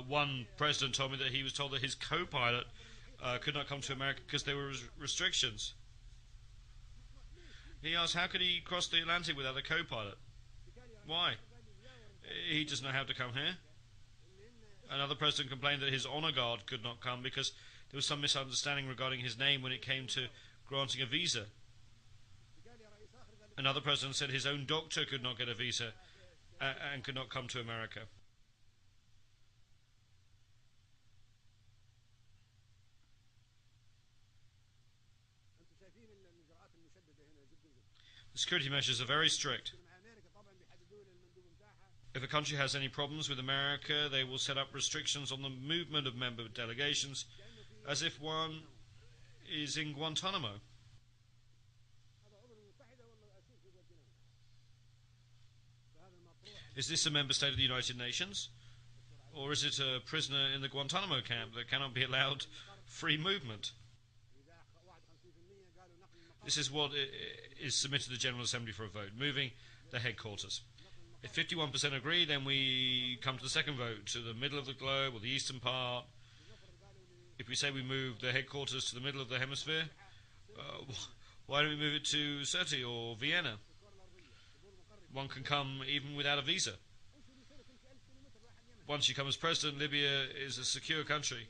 One president told me that he was told that his co-pilot could not come to America because there were restrictions. He asked how could he cross the Atlantic without a co-pilot? Why? He doesn't know how to come here. Another president complained that his honor guard could not come because there was some misunderstanding regarding his name when it came to granting a visa. Another president said his own doctor could not get a visa and could not come to America. The security measures are very strict. If a country has any problems with America, they will set up restrictions on the movement of member delegations as if one is in Guantanamo. Is this a member state of the United Nations? Or is it a prisoner in the Guantanamo camp that cannot be allowed free movement? This is what is submitted to the General Assembly for a vote, moving the headquarters. If 51% agree, then we come to the second vote, to the middle of the globe or the eastern part. If we say we move the headquarters to the middle of the hemisphere, why don't we move it to Sirte or Vienna? One can come even without a visa. Once you come as president, Libya is a secure country.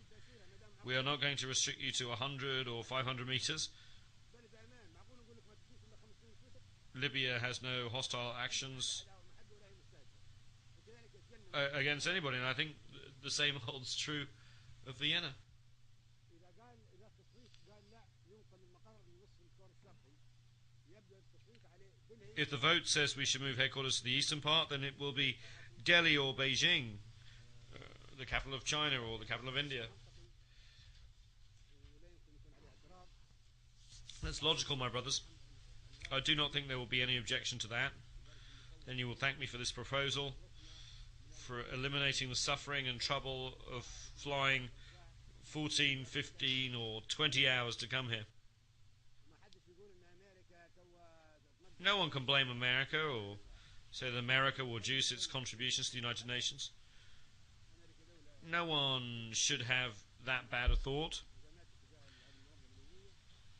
We are not going to restrict you to 100 or 500 meters. Libya has no hostile actions against anybody, and I think the same holds true of Vienna. If the vote says we should move headquarters to the eastern part, then it will be Delhi or Beijing, the capital of China or the capital of India. That's logical, my brothers. I do not think there will be any objection to that. Then you will thank me for this proposal, for eliminating the suffering and trouble of flying 14, 15 or 20 hours to come here. No one can blame America or say that America will reduce its contributions to the United Nations. No one should have that bad a thought.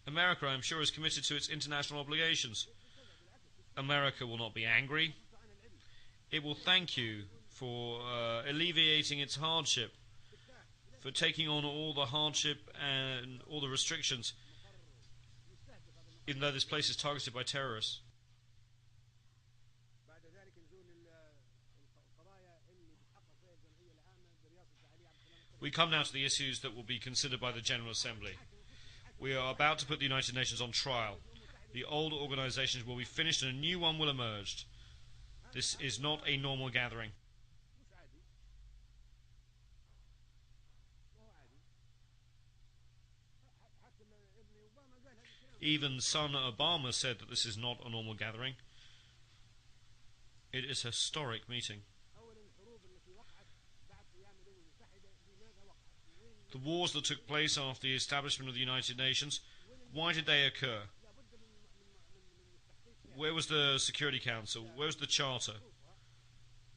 America, I'm sure, is committed to its international obligations. America will not be angry. It will thank you for alleviating its hardship, for taking on all the hardship and all the restrictions, even though this place is targeted by terrorists. We come now to the issues that will be considered by the General Assembly. We are about to put the United Nations on trial. The old organizations will be finished and a new one will emerge. This is not a normal gathering. Even son Obama said that this is not a normal gathering. It is a historic meeting. The wars that took place after the establishment of the United Nations, why did they occur? Where was the Security Council? Where was the Charter?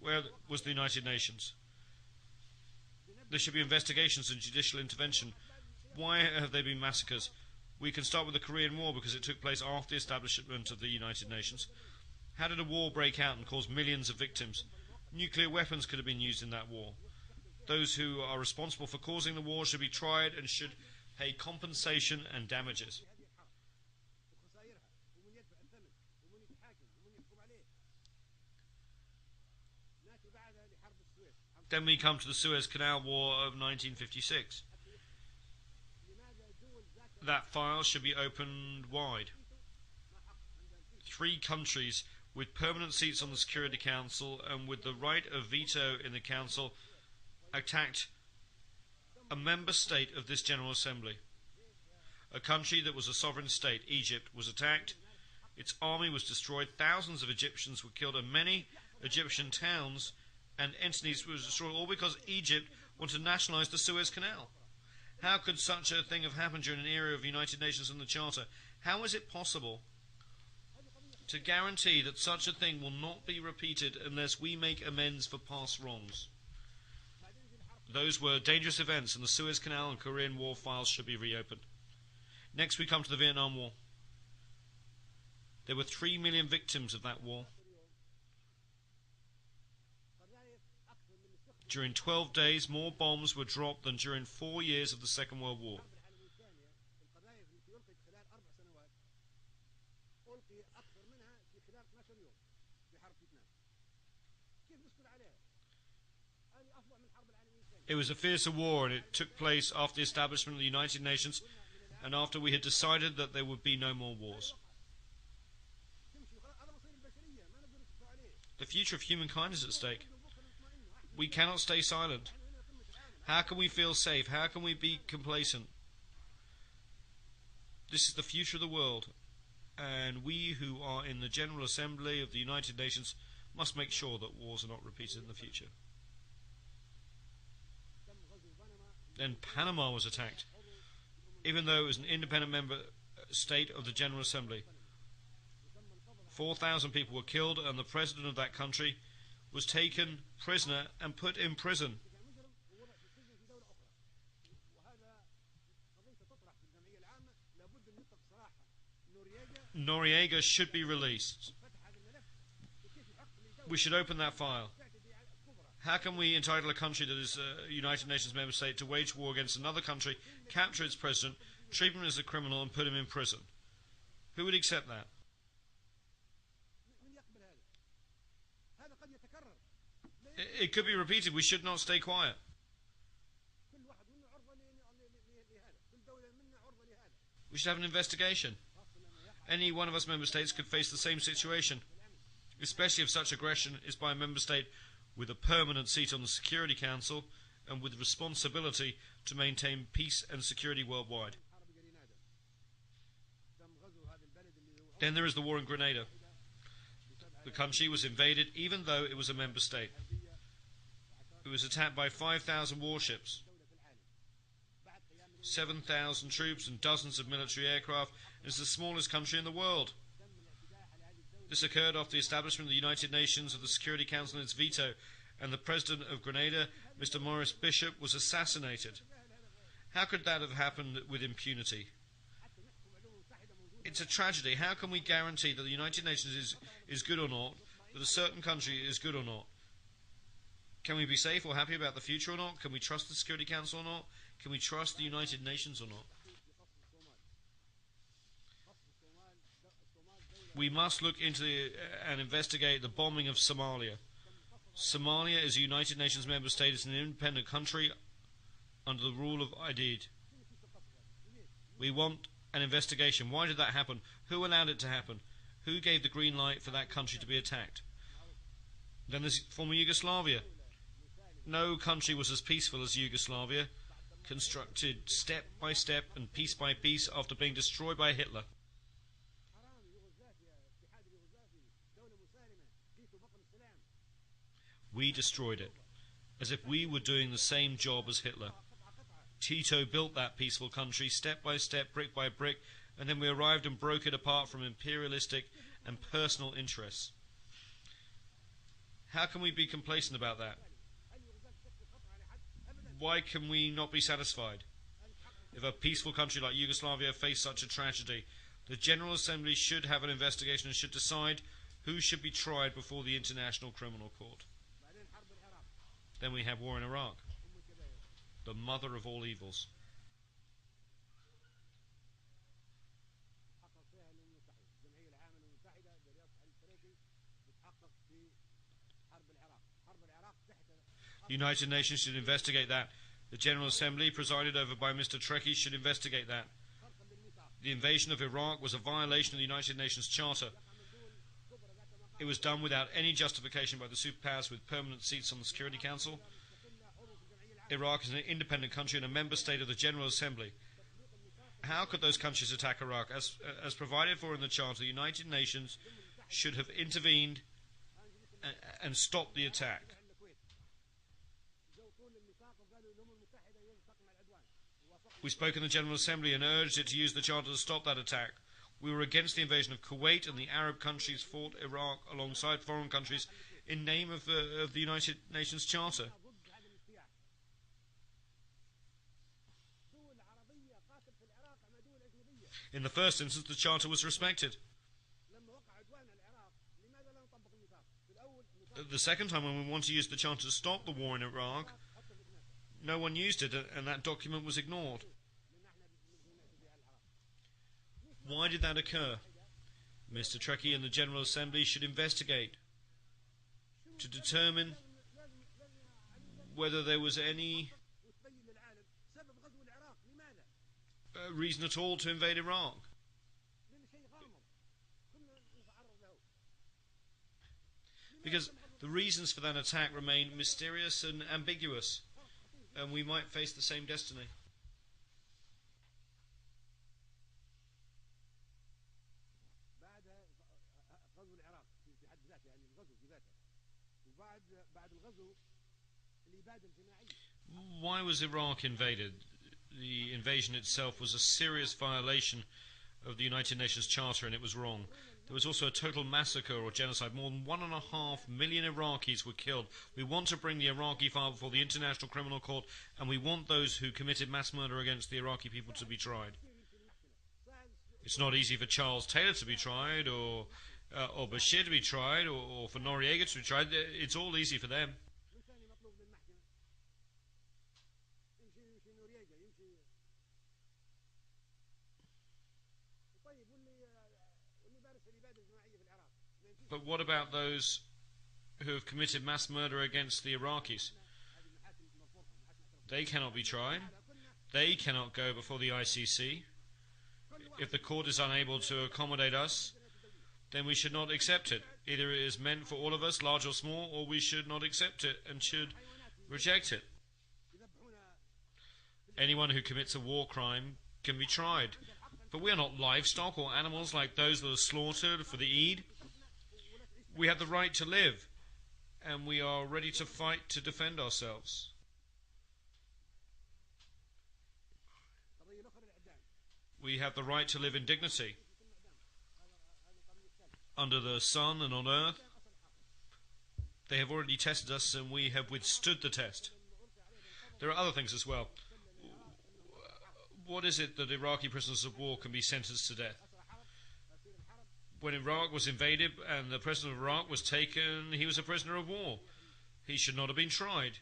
Where was the United Nations? There should be investigations and judicial intervention. Why have there been massacres? We can start with the Korean War because it took place after the establishment of the United Nations. How did a war break out and cause millions of victims? Nuclear weapons could have been used in that war. Those who are responsible for causing the war should be tried and should pay compensation and damages. Then we come to the Suez Canal War of 1956. That file should be opened wide. 3 countries with permanent seats on the Security Council and with the right of veto in the Council attacked a member state of this General Assembly. A country that was a sovereign state, Egypt, was attacked. Its army was destroyed. Thousands of Egyptians were killed and many Egyptian towns and entities were destroyed, all because Egypt wanted to nationalize the Suez Canal. How could such a thing have happened during an era of the United Nations and the Charter? How is it possible to guarantee that such a thing will not be repeated unless we make amends for past wrongs? Those were dangerous events, and the Suez Canal and Korean War files should be reopened. Next we come to the Vietnam War. There were 3 million victims of that war. During 12 days, more bombs were dropped than during 4 years of the Second World War. It was a fiercer war, and it took place after the establishment of the United Nations and after we had decided that there would be no more wars. The future of humankind is at stake. We cannot stay silent. How can we feel safe? How can we be complacent? This is the future of the world, and we who are in the General Assembly of the United Nations must make sure that wars are not repeated in the future. Then Panama was attacked, even though it was an independent member state of the General Assembly. 4,000 people were killed, and the president of that country was taken prisoner and put in prison. Noriega should be released. We should open that file. How can we entitle a country that is a United Nations member state to wage war against another country, capture its president, treat him as a criminal and put him in prison? Who would accept that? It could be repeated. We should not stay quiet. We should have an investigation. Any one of us member states could face the same situation, especially if such aggression is by a member state with a permanent seat on the Security Council and with responsibility to maintain peace and security worldwide. Then there is the war in Grenada. The country was invaded even though it was a member state. It was attacked by 5,000 warships, 7,000 troops and dozens of military aircraft. It is the smallest country in the world. This occurred after the establishment of the United Nations of the Security Council and its veto, and the president of Grenada, Mr. Maurice Bishop, was assassinated. How could that have happened with impunity? It's a tragedy. How can we guarantee that the United Nations is good or not, that a certain country is good or not? Can we be safe or happy about the future or not? Can we trust the Security Council or not? Can we trust the United Nations or not? We must look into and investigate the bombing of Somalia. Somalia is a United Nations member state. It's an independent country under the rule of Aidid. We want an investigation. Why did that happen? Who allowed it to happen? Who gave the green light for that country to be attacked? Then there's former Yugoslavia. No country was as peaceful as Yugoslavia, constructed step by step and piece by piece after being destroyed by Hitler. We destroyed it, as if we were doing the same job as Hitler. Tito built that peaceful country step by step, brick by brick, and then we arrived and broke it apart from imperialistic and personal interests. How can we be complacent about that? Why can we not be satisfied? If a peaceful country like Yugoslavia faced such a tragedy, the General Assembly should have an investigation and should decide who should be tried before the International Criminal Court. Then we have war in Iraq, the mother of all evils. The United Nations should investigate that. The General Assembly, presided over by Mr. Trekkie, should investigate that. The invasion of Iraq was a violation of the United Nations Charter. It was done without any justification by the superpowers with permanent seats on the Security Council. Iraq is an independent country and a member state of the General Assembly. How could those countries attack Iraq? As provided for in the Charter, the United Nations should have intervened and stopped the attack. We spoke in the General Assembly and urged it to use the Charter to stop that attack. We were against the invasion of Kuwait, and the Arab countries fought Iraq alongside foreign countries in name of the United Nations Charter. In the first instance, the Charter was respected. The second time, when we wanted to use the Charter to stop the war in Iraq, no one used it, and that document was ignored. Why did that occur? Mr. Trekkie and the General Assembly should investigate to determine whether there was any reason at all to invade Iraq. Because the reasons for that attack remain mysterious and ambiguous, and we might face the same destiny. Why was Iraq invaded? The invasion itself was a serious violation of the United Nations Charter, and it was wrong. There was also a total massacre or genocide. More than 1.5 million Iraqis were killed. We want to bring the Iraqi file before the International Criminal Court, and we want those who committed mass murder against the Iraqi people to be tried. It's not easy for Charles Taylor to be tried, or Bashir to be tried, or for Noriega to be tried. It's all easy for them. But what about those who have committed mass murder against the Iraqis? They cannot be tried. They cannot go before the ICC. If the court is unable to accommodate us, then we should not accept it. Either it is meant for all of us, large or small, or we should not accept it and should reject it. Anyone who commits a war crime can be tried. But we are not livestock or animals like those that are slaughtered for the Eid. We have the right to live, and we are ready to fight to defend ourselves. We have the right to live in dignity under the sun and on earth. They have already tested us, and we have withstood the test. There are other things as well. What is it that Iraqi prisoners of war can be sentenced to death? When Iraq was invaded and the president of Iraq was taken, he was a prisoner of war. He should not have been tried.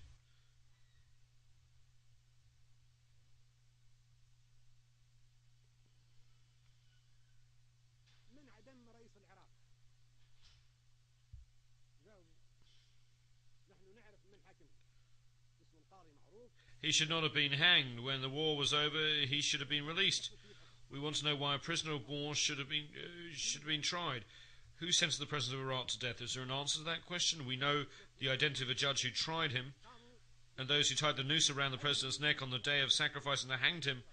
He should not have been hanged. When the war was over, he should have been released. We want to know why a prisoner of war should have been tried. Who sentenced the president of Iraq to death? Is there an answer to that question? We know the identity of a judge who tried him, and those who tied the noose around the president's neck on the day of sacrifice and hanged him.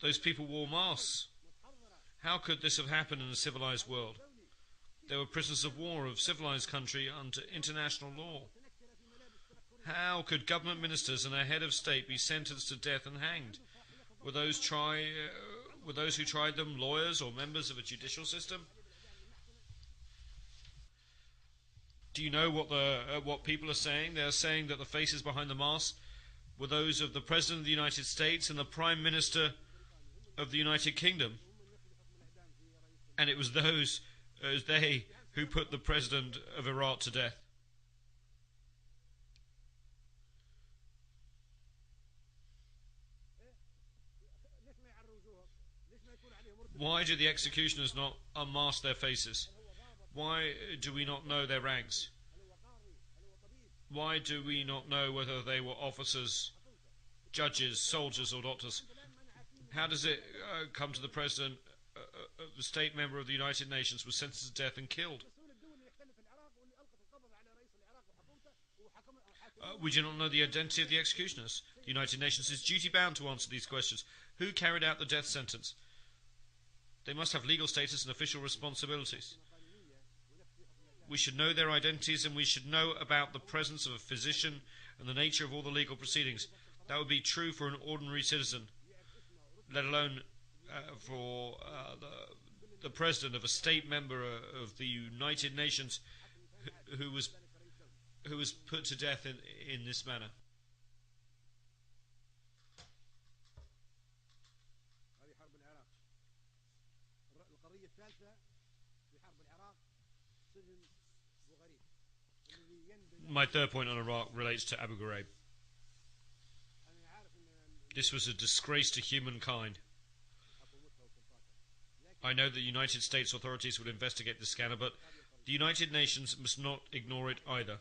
Those people wore masks. How could this have happened in a civilized world? They were prisoners of war of civilized country under international law. How could government ministers and a head of state be sentenced to death and hanged? Were those who tried them lawyers or members of a judicial system? Do you know what people are saying? They are saying that the faces behind the masks were those of the President of the United States and the Prime Minister of the United Kingdom. And it was they who put the President of Iraq to death. Why do the executioners not unmask their faces? Why do we not know their ranks? Why do we not know whether they were officers, judges, soldiers or doctors? How does it come to the President, the state member of the United Nations, was sentenced to death and killed? We do not know the identity of the executioners. The United Nations is duty-bound to answer these questions. Who carried out the death sentence? They must have legal status and official responsibilities. We should know their identities, and we should know about the presence of a physician and the nature of all the legal proceedings. That would be true for an ordinary citizen, let alone for the president of a state member of the United Nations who was put to death in this manner. My third point on Iraq relates to Abu Ghraib. This was a disgrace to humankind. I know the United States authorities would investigate the scanner, but the United Nations must not ignore it either.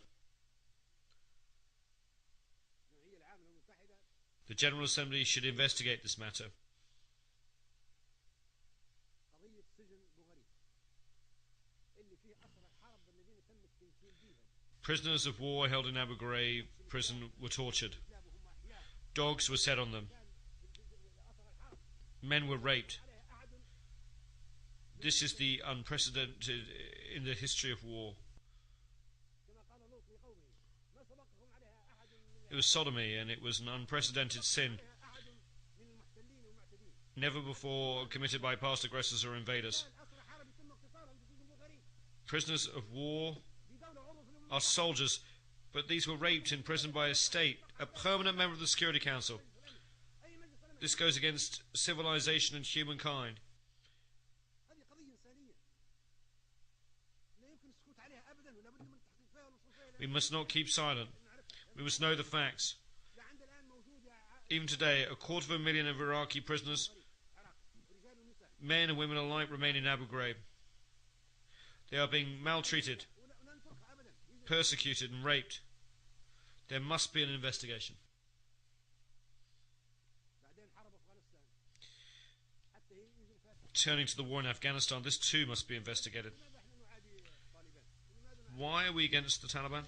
The General Assembly should investigate this matter. Prisoners of war held in Abu Ghraib prison were tortured. Dogs were set on them. Men were raped. This is the unprecedented in the history of war. It was sodomy, and it was an unprecedented sin, never before committed by past aggressors or invaders. Prisoners of war are soldiers, but these were raped in prison by a state, a permanent member of the Security Council. This goes against civilization and humankind. We must not keep silent. We must know the facts. Even today, 250,000 of Iraqi prisoners, men and women alike, remain in Abu Ghraib. They are being maltreated, persecuted and raped. There must be an investigation. Turning to the war in Afghanistan, this too must be investigated. Why are we against the Taliban?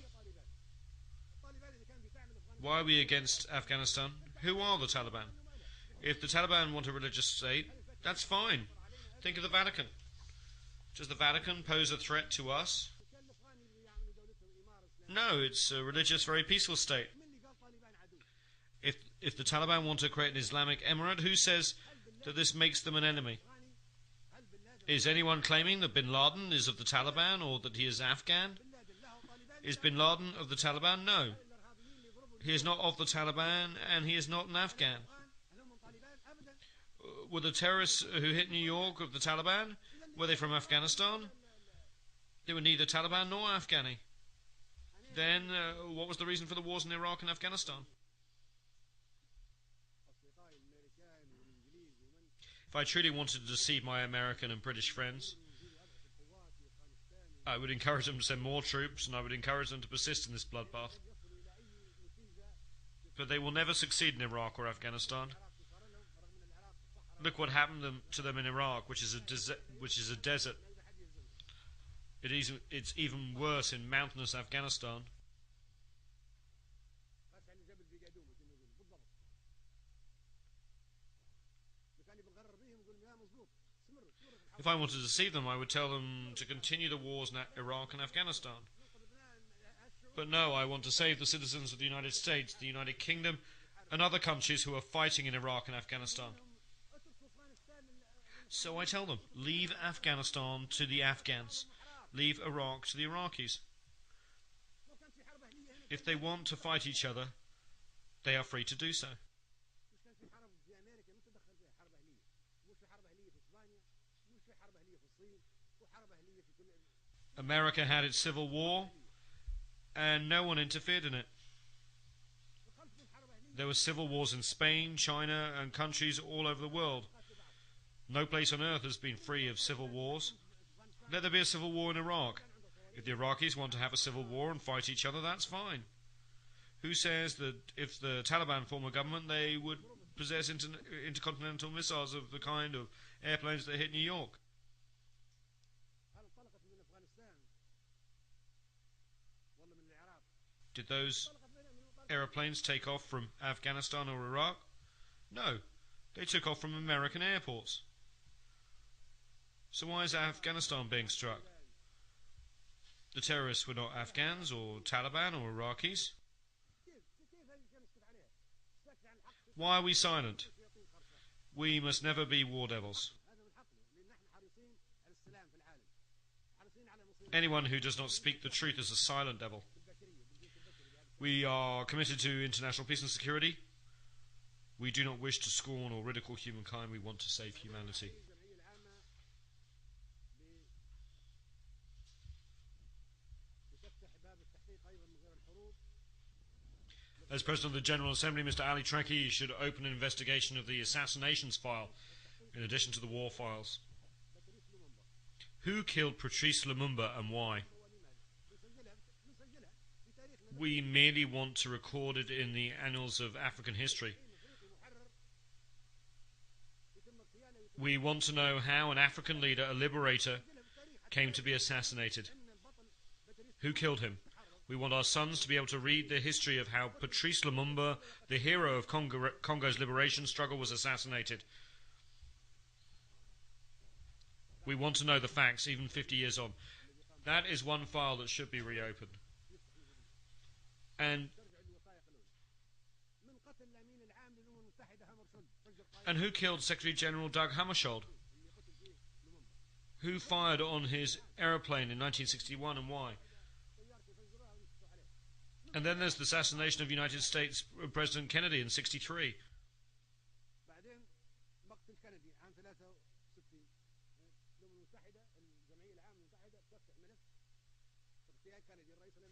Why are we against Afghanistan? Who are the Taliban? If the Taliban want a religious state, That's fine. Think of the Vatican. Does the Vatican pose a threat to us? No, it's a religious, very peaceful state. If the Taliban want to create an Islamic emirate, who says that this makes them an enemy? Is anyone claiming that bin Laden is of the Taliban or that he is Afghan? Is bin Laden of the Taliban? No. He is not of the Taliban and he is not an Afghan. Were the terrorists who hit New York of the Taliban? Were they from Afghanistan? They were neither Taliban nor Afghani. Then what was the reason for the wars in Iraq and Afghanistan? If I truly wanted to deceive my American and British friends, I would encourage them to send more troops and I would encourage them to persist in this bloodbath. But they will never succeed in Iraq or Afghanistan. Look what happened to them in Iraq, which is a desert. It's even worse in mountainous Afghanistan. If I wanted to deceive them, I would tell them to continue the wars in Iraq and Afghanistan. But no, I want to save the citizens of the United States, the United Kingdom, and other countries who are fighting in Iraq and Afghanistan. So I tell them, leave Afghanistan to the Afghans. Leave Iraq to the Iraqis. If they want to fight each other, they are free to do so. America had its civil war, and no one interfered in it. There were civil wars in Spain, China, and countries all over the world. No place on earth has been free of civil wars. Let there be a civil war in Iraq. If the Iraqis want to have a civil war and fight each other, that's fine. Who says that if the Taliban form a government, they would possess intercontinental missiles of the kind of airplanes that hit New York? Did those aeroplanes take off from Afghanistan or Iraq? No, they took off from American airports. So why is Afghanistan being struck? The terrorists were not Afghans or Taliban or Iraqis. Why are we silent? We must never be war devils. Anyone who does not speak the truth is a silent devil. We are committed to international peace and security. We do not wish to scorn or ridicule humankind. We want to save humanity. As President of the General Assembly, Mr. Ali Trekkie should open an investigation of the assassinations file, in addition to the war files. Who killed Patrice Lumumba and why? We merely want to record it in the annals of African history. We want to know how an African leader, a liberator, came to be assassinated. Who killed him? We want our sons to be able to read the history of how Patrice Lumumba, the hero of Congo's liberation struggle, was assassinated. We want to know the facts, even 50 years on. That is one file that should be reopened. And who killed Secretary General Doug Hammarskjöld? Who fired on his aeroplane in 1961 and why? And then there's the assassination of United States President Kennedy in 1963.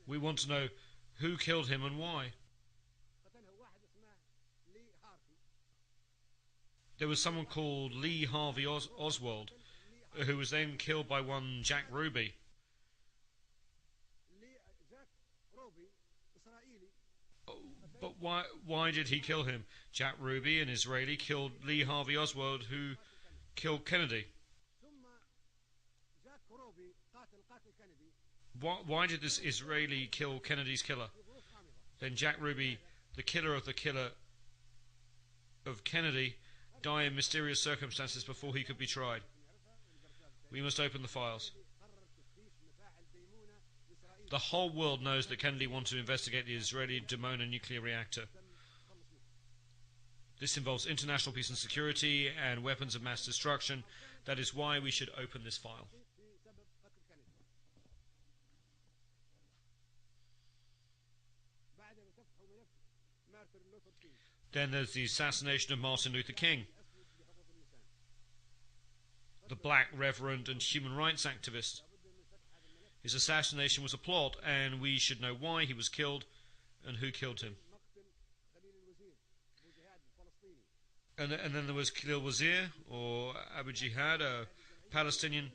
We want to know who killed him and why. There was someone called Lee Harvey Oswald, who was then killed by one Jack Ruby. But why did he kill him? Jack Ruby, an Israeli, killed Lee Harvey Oswald, who killed Kennedy. Why did this Israeli kill Kennedy's killer? Then Jack Ruby, the killer of Kennedy, die in mysterious circumstances before he could be tried. We must open the files. The whole world knows that Kennedy wanted to investigate the Israeli Dimona nuclear reactor. This involves international peace and security and weapons of mass destruction. That is why we should open this file. Then there's the assassination of Martin Luther King, the black reverend and human rights activist. His assassination was a plot, and we should know why he was killed and who killed him. And then there was Khalil Wazir, or Abu Jihad, a Palestinian,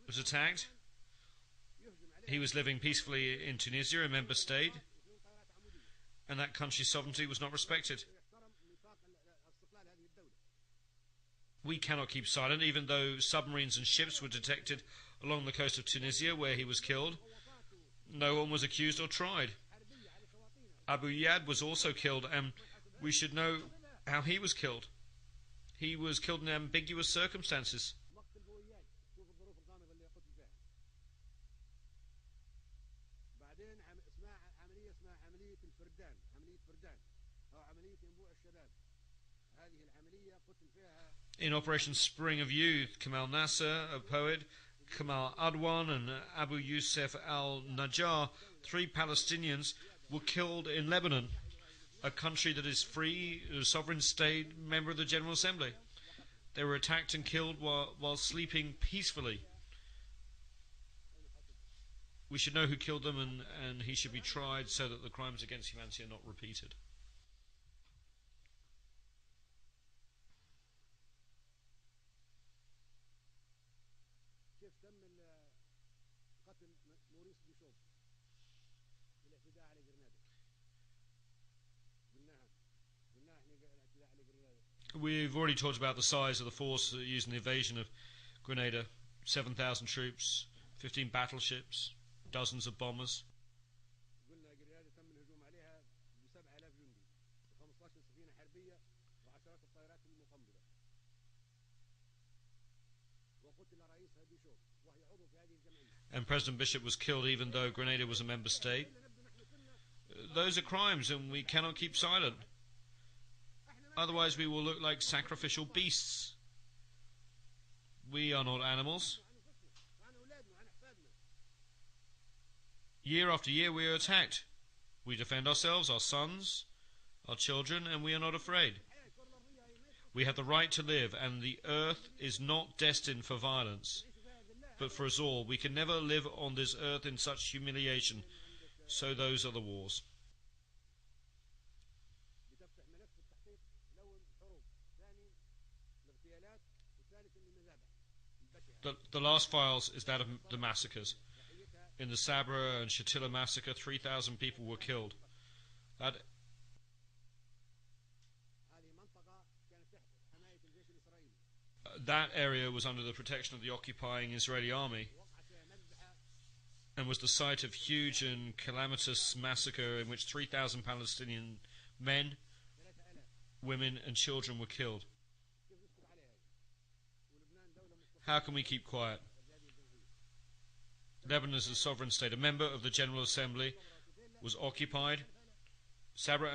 was attacked. He was living peacefully in Tunisia, a member state, and that country's sovereignty was not respected. We cannot keep silent, even though submarines and ships were detected along the coast of Tunisia where he was killed. No one was accused or tried. Abu Yad was also killed, and we should know how he was killed. He was killed in ambiguous circumstances. In Operation Spring of Youth, Kamal Nasser, a poet, Kamal Adwan and Abu Yusuf al-Najjar, 3 Palestinians, were killed in Lebanon, a country that is free, a sovereign state, member of the General Assembly. They were attacked and killed while sleeping peacefully. We should know who killed them, and he should be tried so that the crimes against humanity are not repeated. We've already talked about the size of the force used in the invasion of Grenada. 7,000 troops, 15 battleships, dozens of bombers. And President Bishop was killed even though Grenada was a member state. Those are crimes, and we cannot keep silent. Otherwise we will look like sacrificial beasts. We are not animals. Year after year we are attacked. We defend ourselves, our sons, our children, and we are not afraid. We have the right to live, and the earth is not destined for violence, but for us all. We can never live on this earth in such humiliation, so those are the wars. The last files is that of the massacres. In the Sabra and Shatila massacre, 3,000 people were killed. That area was under the protection of the occupying Israeli army and was the site of huge and calamitous massacre in which 3,000 Palestinian men, women and children were killed. How can we keep quiet? Lebanon is a sovereign state. A member of the General Assembly was occupied. Sabra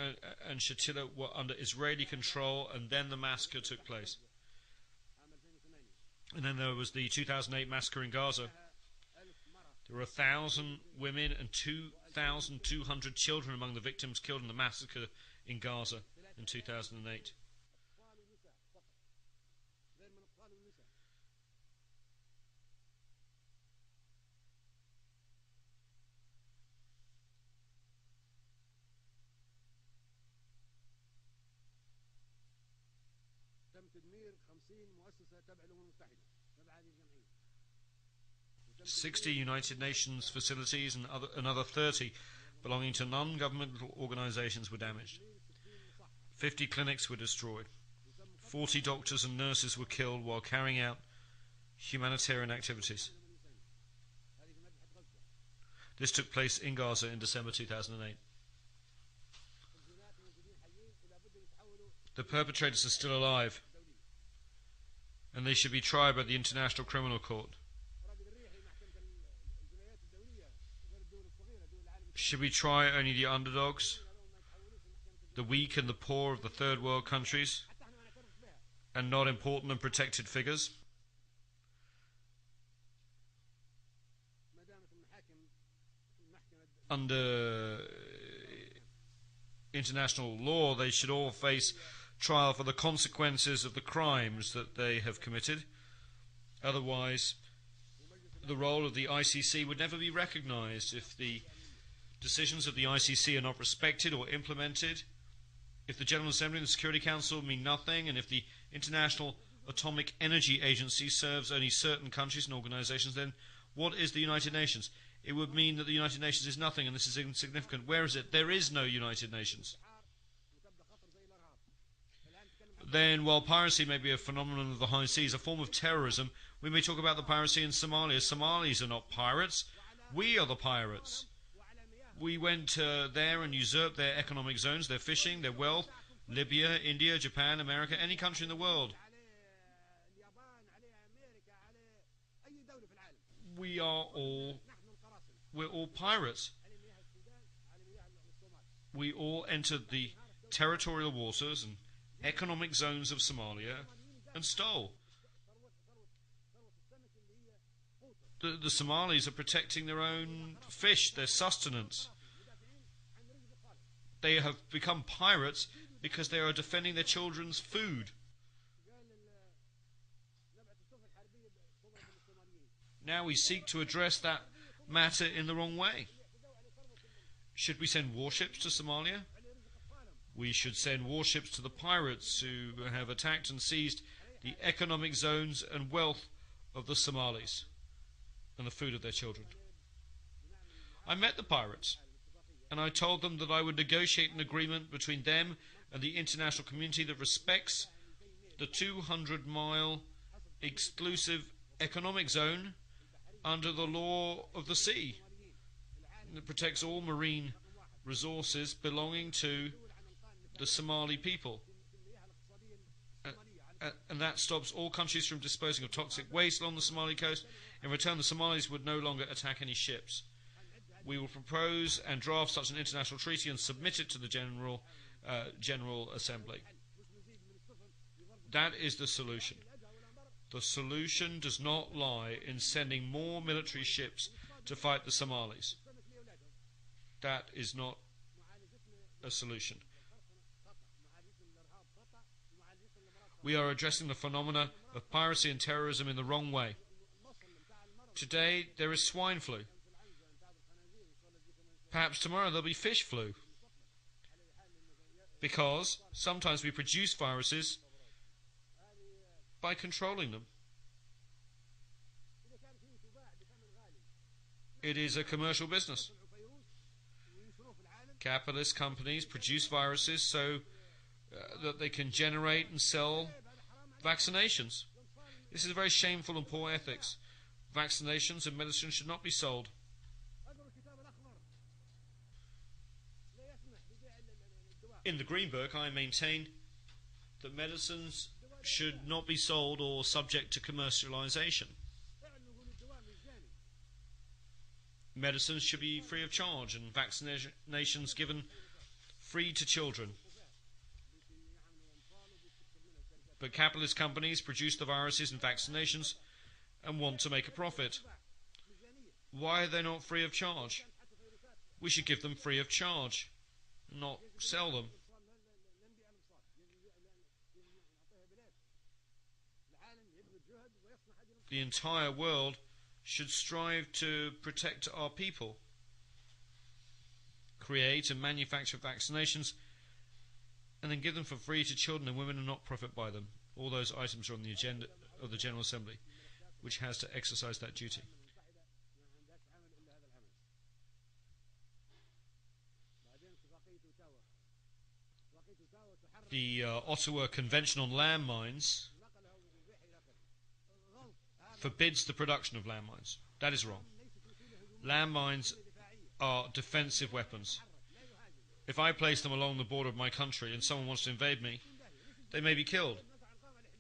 and Shatila were under Israeli control, and then the massacre took place. And then there was the 2008 massacre in Gaza. There were 1,000 women and 2,200 children among the victims killed in the massacre in Gaza in 2008. تم تدمير 50 مؤسسة تبع الأمم المتحدة تبع هذه الجمعية. 60 United Nations facilities and another 30 belonging to non-governmental organizations were damaged. 50 clinics were destroyed. 40 doctors and nurses were killed while carrying out humanitarian activities. This took place in Gaza in December 2008. The perpetrators are still alive, and they should be tried by the International Criminal Court. Should we try only the underdogs, the weak and the poor of the third world countries, and not important and protected figures? Under international law, they should all face trial for the consequences of the crimes that they have committed. Otherwise, the role of the ICC would never be recognized. If the decisions of the ICC are not respected or implemented, if the General Assembly and the Security Council mean nothing, and if the International Atomic Energy Agency serves only certain countries and organizations, then what is the United Nations? It would mean that the United Nations is nothing, and this is insignificant. Where is it? There is no United Nations. Then, while piracy may be a phenomenon of the high seas, a form of terrorism, we may talk about the piracy in Somalia. Somalis are not pirates. We are the pirates. We went there and usurped their economic zones, their fishing, their wealth. Libya, India, Japan, America, any country in the world. We're all pirates. We all entered the territorial waters and economic zones of Somalia and stole. The Somalis are protecting their own fish, their sustenance. They have become pirates because they are defending their children's food. Now we seek to address that matter in the wrong way. Should we send warships to Somalia? We should send warships to the pirates who have attacked and seized the economic zones and wealth of the Somalis and the food of their children. I met the pirates, and I told them that I would negotiate an agreement between them and the international community that respects the 200-mile exclusive economic zone under the law of the sea. It protects all marine resources belonging to the Somali people. And that stops all countries from disposing of toxic waste along the Somali coast. In return, the Somalis would no longer attack any ships. We will propose and draft such an international treaty and submit it to the General Assembly. That is the solution. The solution does not lie in sending more military ships to fight the Somalis. That is not a solution. We are addressing the phenomena of piracy and terrorism in the wrong way. Today there is swine flu. Perhaps tomorrow there'll be fish flu. Because sometimes we produce viruses by controlling them. It is a commercial business. Capitalist companies produce viruses so that they can generate and sell vaccinations. This is very shameful and poor ethics. Vaccinations and medicine should not be sold. In the Green Book, I maintain that medicines should not be sold or subject to commercialization. Medicines should be free of charge and vaccinations given free to children. But capitalist companies produce the viruses and vaccinations and want to make a profit. Why are they not free of charge? We should give them free of charge, not sell them. The entire world should strive to protect our people, create and manufacture vaccinations, and then give them for free to children and women and not profit by them. All those items are on the agenda of the General Assembly, which has to exercise that duty. The Ottawa Convention on Landmines forbids the production of landmines. That is wrong. Landmines are defensive weapons. If I place them along the border of my country and someone wants to invade me, they may be killed.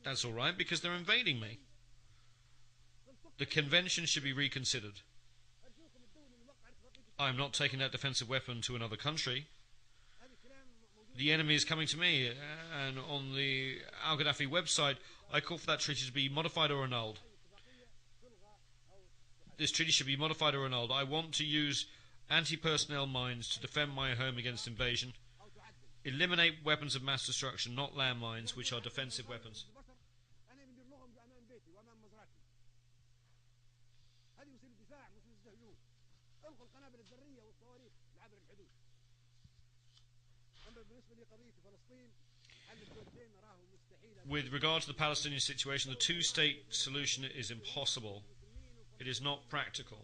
That's all right, because they're invading me. The convention should be reconsidered. I'm not taking that defensive weapon to another country. The enemy is coming to me, and on the Al Gaddafi website, I call for that treaty to be modified or annulled. This treaty should be modified or annulled. I want to use anti-personnel mines to defend my home against invasion. Eliminate weapons of mass destruction, not landmines, which are defensive weapons. With regard to the Palestinian situation, the two-state solution is impossible. It is not practical.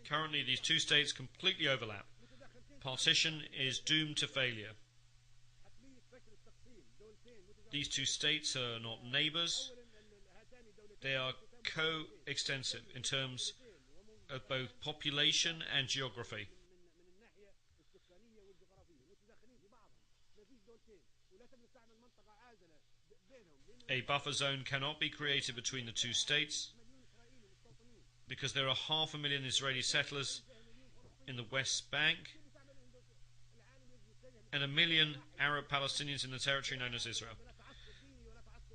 Currently, these two states completely overlap. Partition is doomed to failure. These two states are not neighbours. They are co-extensive in terms of both population and geography. A buffer zone cannot be created between the two states because there are 500,000 Israeli settlers in the West Bank and 1 million Arab Palestinians in the territory known as Israel.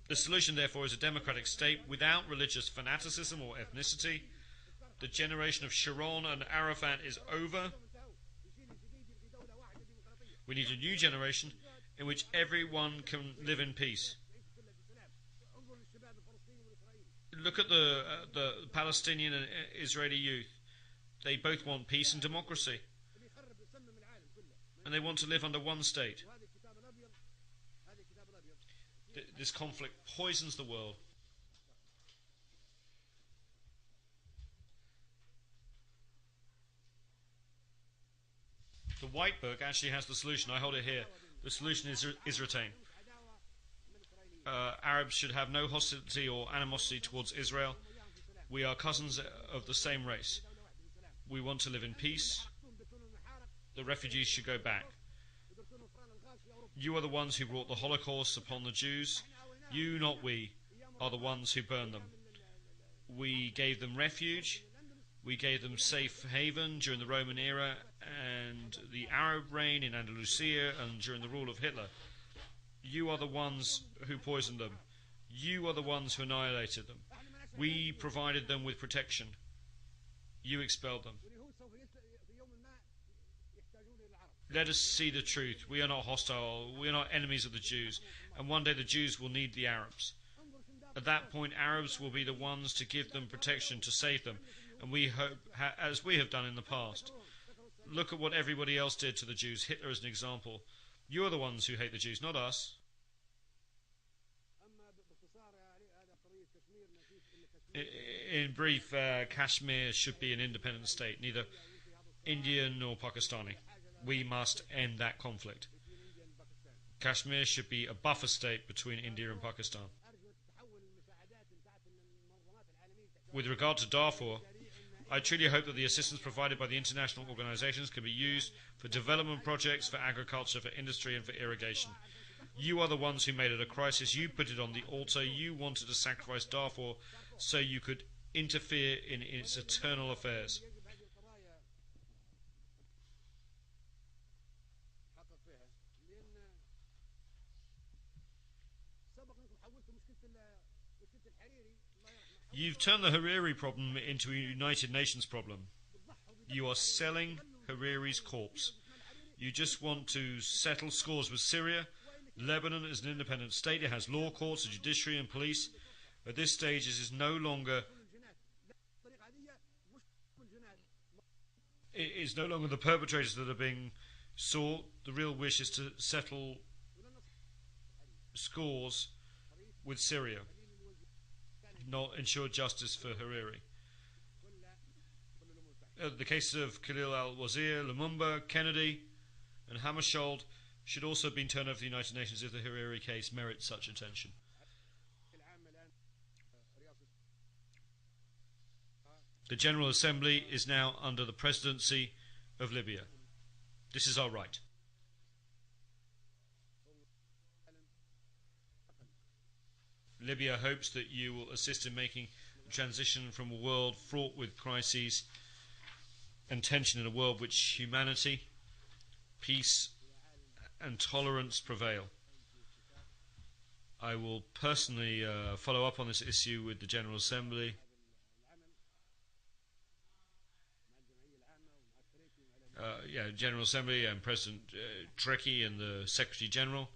The solution, therefore, is a democratic state without religious fanaticism or ethnicity. The generation of Sharon and Arafat is over. We need a new generation in which everyone can live in peace. Look at the Palestinian and Israeli youth. They both want peace and democracy. And they want to live under one state. This conflict poisons the world. The White Book actually has the solution. I hold it here. The solution is retain. Arabs should have no hostility or animosity towards Israel. We are cousins of the same race. We want to live in peace. The refugees should go back. You are the ones who brought the Holocaust upon the Jews. You, not we, are the ones who burned them. We gave them refuge. We gave them safe haven during the Roman era and the Arab reign in Andalusia and during the rule of Hitler. You are the ones who poisoned them. You are the ones who annihilated them. We provided them with protection. You expelled them. Let us see the truth. We are not hostile. We are not enemies of the Jews. And one day the Jews will need the Arabs. At that point, Arabs will be the ones to give them protection, to save them. And we hope, as we have done in the past. Look at what everybody else did to the Jews. Hitler is an example. You are the ones who hate the Jews, not us. In brief, Kashmir should be an independent state, neither Indian nor Pakistani. We must end that conflict. Kashmir should be a buffer state between India and Pakistan. With regard to Darfur, I truly hope that the assistance provided by the international organisations can be used for development projects, for agriculture, for industry and for irrigation. You are the ones who made it a crisis. You put it on the altar. You wanted to sacrifice Darfur so you could interfere in its eternal affairs. You've turned the Hariri problem into a United Nations problem. You are selling Hariri's corpse. You just want to settle scores with Syria. Lebanon is an independent state. It has law courts, a judiciary and police. At this stage, it is no longer the perpetrators that are being sought. The real wish is to settle scores with Syria, not ensure justice for Hariri. The cases of Khalil al-Wazir, Lumumba, Kennedy and Hammarskjöld should also have been turned over to the United Nations if the Hariri case merits such attention. The General Assembly is now under the presidency of Libya. This is our right. Libya hopes that you will assist in making the transition from a world fraught with crises and tension in a world which humanity, peace and tolerance prevail. I will personally follow up on this issue with the General Assembly. General Assembly and President Trekkie and the Secretary General.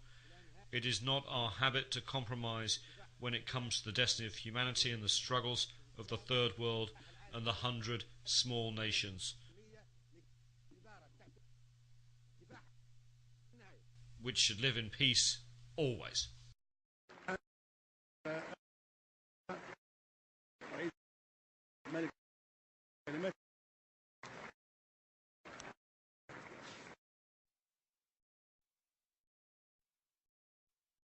It is not our habit to compromise when it comes to the destiny of humanity and the struggles of the Third World and the 100 small nations, which should live in peace always.